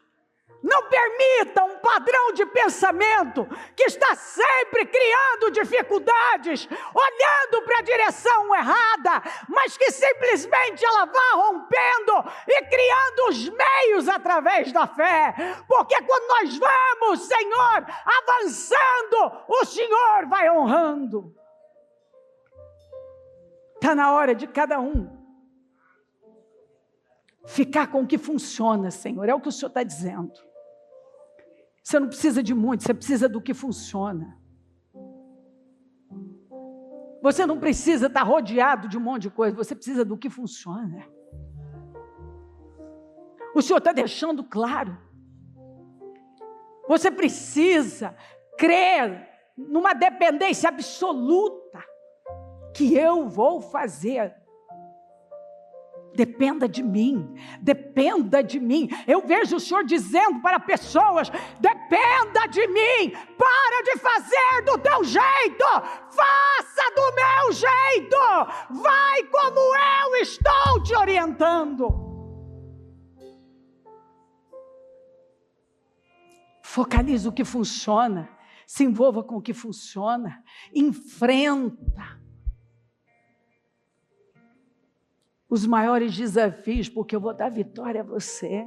Não permita um padrão de pensamento que está sempre criando dificuldades, olhando para a direção errada, mas que simplesmente ela vá rompendo e criando os meios através da fé. Porque quando nós vamos, Senhor, avançando, o Senhor vai honrando. Está na hora de cada um ficar com o que funciona, Senhor. É o que o Senhor está dizendo. Você não precisa de muito, você precisa do que funciona. Você não precisa estar rodeado de um monte de coisa, você precisa do que funciona. O Senhor está deixando claro. Você precisa crer numa dependência absoluta que eu vou fazer. Dependa de mim, dependa de mim. Eu vejo o Senhor dizendo para pessoas: dependa de mim, para de fazer do teu jeito, faça do meu jeito, vai como eu estou te orientando. Focalize o que funciona, se envolva com o que funciona, enfrenta os maiores desafios, porque eu vou dar vitória a você.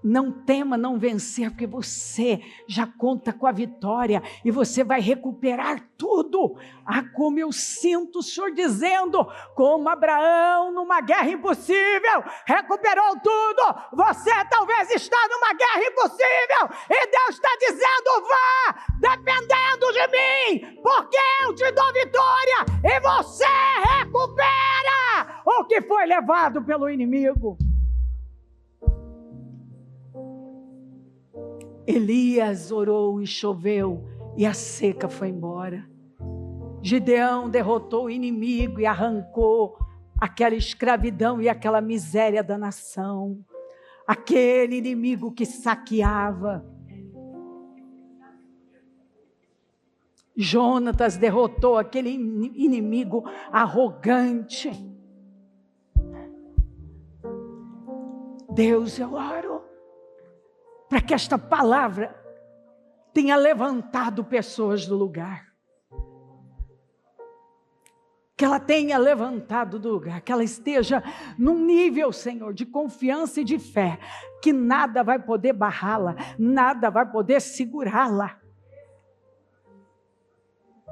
Não tema não vencer, porque você já conta com a vitória e você vai recuperar tudo. Ah, como eu sinto o Senhor dizendo, como Abraão numa guerra impossível, recuperou tudo. Você talvez está numa guerra impossível e Deus está dizendo: vá, dependendo de mim, porque eu te dou vitória e você recupera o que foi levado pelo inimigo. Elias orou e choveu e a seca foi embora. Gideão derrotou o inimigo e arrancou aquela escravidão e aquela miséria da nação. Aquele inimigo que saqueava. Jonatas derrotou aquele inimigo arrogante. Deus, eu oro para que esta palavra tenha levantado pessoas do lugar. Que ela tenha levantado do lugar, que ela esteja num nível, Senhor, de confiança e de fé, que nada vai poder barrá-la, nada vai poder segurá-la.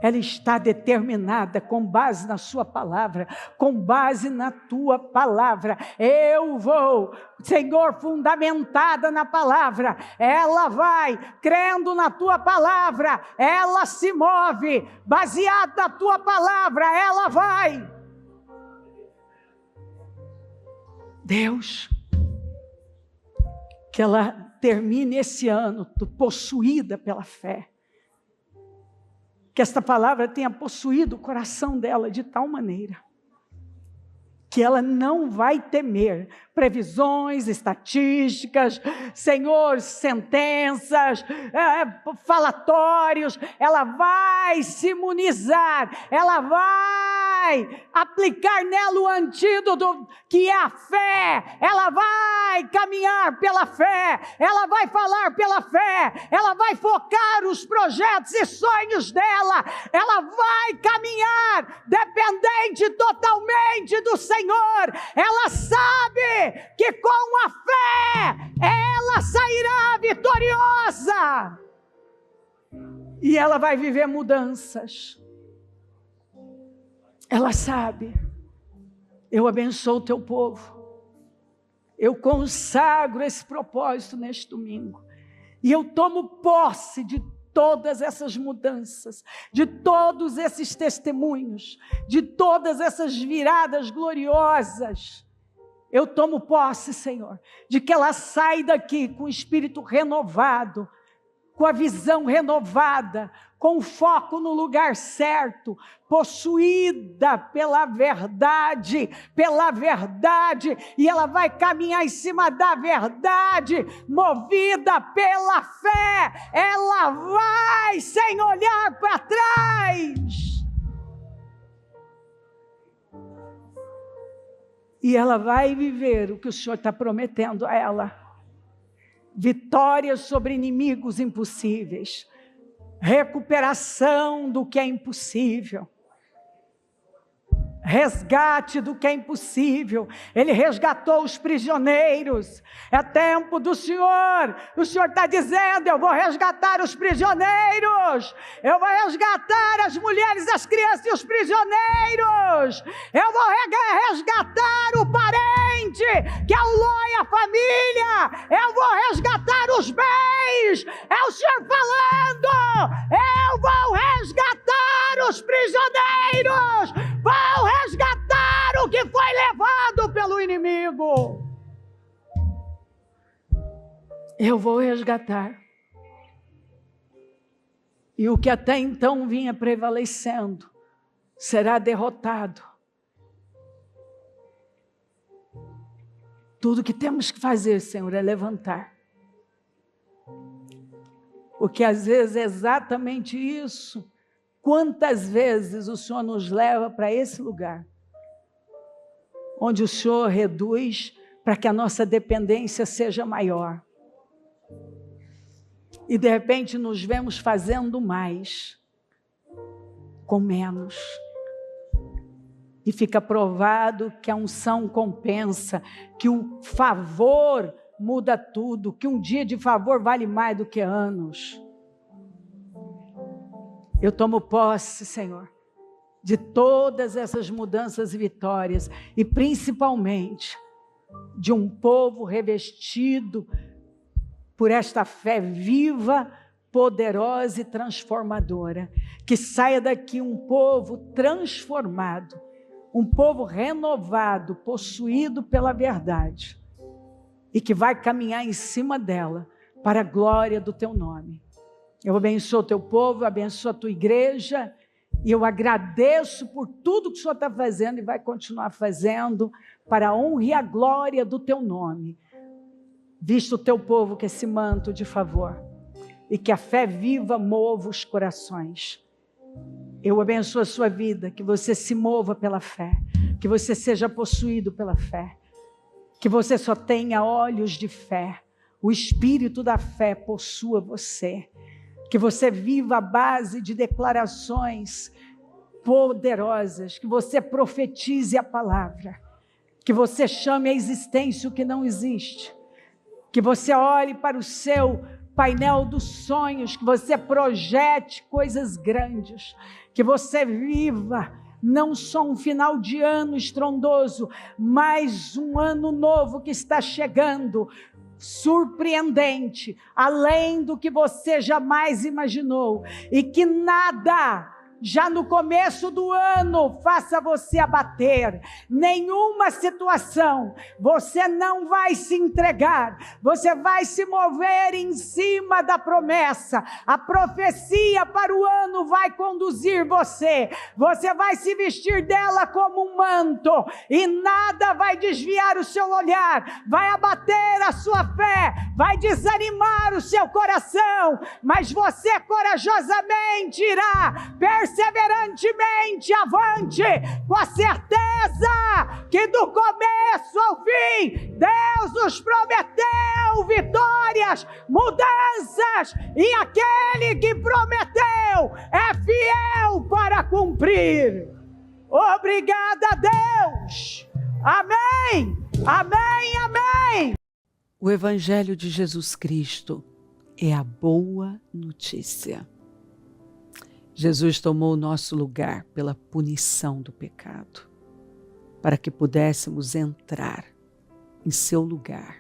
Ela está determinada com base na sua palavra, com base na tua palavra. Eu vou, Senhor, fundamentada na palavra. Ela vai, crendo na tua palavra, ela se move, baseada na tua palavra, ela vai. Deus, que ela termine esse ano possuída pela fé. Que esta palavra tenha possuído o coração dela de tal maneira que ela não vai temer previsões, estatísticas, Senhor, sentenças, falatórios. Ela vai se imunizar, ela vai aplicar nela o antídoto que é a fé. Ela vai caminhar pela fé, ela vai falar pela fé, ela vai focar os projetos e sonhos dela, ela vai caminhar dependente totalmente do Senhor. Ela sabe que com a fé ela sairá vitoriosa e ela vai viver mudanças. Ela sabe. Eu abençoo o teu povo, eu consagro esse propósito neste domingo e eu tomo posse de todas essas mudanças, de todos esses testemunhos, de todas essas viradas gloriosas. Eu tomo posse, Senhor, de que ela sai daqui com o espírito renovado, com a visão renovada, com foco no lugar certo, possuída pela verdade, e ela vai caminhar em cima da verdade, movida pela fé, ela vai sem olhar para trás. E ela vai viver o que o Senhor está prometendo a ela. Vitórias sobre inimigos impossíveis. Recuperação do que é impossível. Resgate do que é impossível. Ele resgatou os prisioneiros. É tempo do Senhor. O Senhor está dizendo: eu vou resgatar os prisioneiros. Eu vou resgatar as mulheres, as crianças e os prisioneiros. Eu vou resgatar o parente, que é o Ló e a família. Eu vou resgatar os bens. É o Senhor falando: eu vou resgatar os prisioneiros. Vou resgatar o que foi levado pelo inimigo. Eu vou resgatar. E o que até então vinha prevalecendo será derrotado. Tudo que temos que fazer, Senhor, é levantar. Porque às vezes é exatamente isso. Quantas vezes o Senhor nos leva para esse lugar, onde o Senhor reduz para que a nossa dependência seja maior. E de repente nos vemos fazendo mais, com menos. E fica provado que a unção compensa, que o favor muda tudo, que um dia de favor vale mais do que anos. Eu tomo posse, Senhor, de todas essas mudanças e vitórias, e principalmente de um povo revestido por esta fé viva, poderosa e transformadora. Que saia daqui um povo transformado, um povo renovado, possuído pela verdade, e que vai caminhar em cima dela para a glória do teu nome. Eu abençoo o teu povo, eu abençoo a tua igreja, e eu agradeço por tudo que o Senhor está fazendo e vai continuar fazendo, para a honra e a glória do teu nome. Vista o teu povo com esse manto de favor, e que a fé viva mova os corações. Eu abençoo a sua vida, que você se mova pela fé, que você seja possuído pela fé, que você só tenha olhos de fé, o espírito da fé possua você. Que você viva a base de declarações poderosas, que você profetize a palavra, que você chame à existência o que não existe, que você olhe para o seu painel dos sonhos, que você projete coisas grandes, que você viva não só um final de ano estrondoso, mas um ano novo que está chegando, surpreendente, além do que você jamais imaginou, e que nada, já no começo do ano, faça você abater, nenhuma situação, você não vai se entregar, você vai se mover em cima da promessa, a profecia para o ano vai conduzir você, você vai se vestir dela como um manto, e nada vai desviar o seu olhar, vai abater a sua fé, vai desanimar o seu coração, mas você corajosamente irá perseverantemente avante, com a certeza que do começo ao fim, Deus nos prometeu vitórias, mudanças, e aquele que prometeu é fiel para cumprir. Obrigada, Deus. Amém, amém, amém. O Evangelho de Jesus Cristo é a boa notícia. Jesus tomou o nosso lugar pela punição do pecado, para que pudéssemos entrar em seu lugar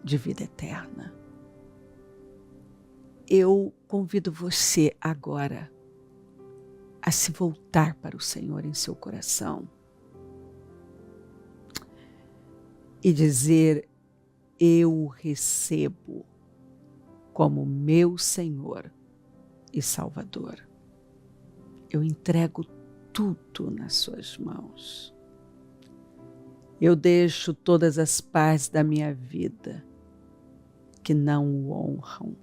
de vida eterna. Eu convido você agora a se voltar para o Senhor em seu coração e dizer: eu o recebo como meu Senhor e Salvador. eu entrego tudo nas suas mãos. Eu deixo todas as partes da minha vida que não o honram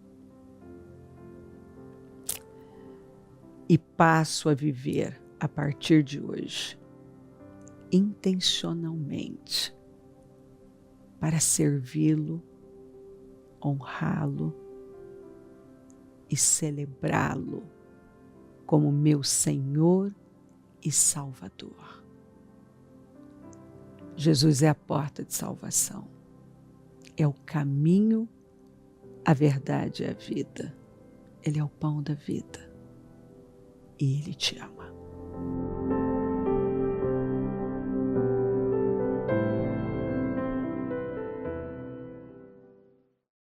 e passo a viver a partir de hoje, intencionalmente, para servi-lo, honrá-lo e celebrá-lo como meu Senhor e Salvador. Jesus é a porta de salvação, é o caminho, a verdade e a vida. Ele é o pão da vida e Ele te ama.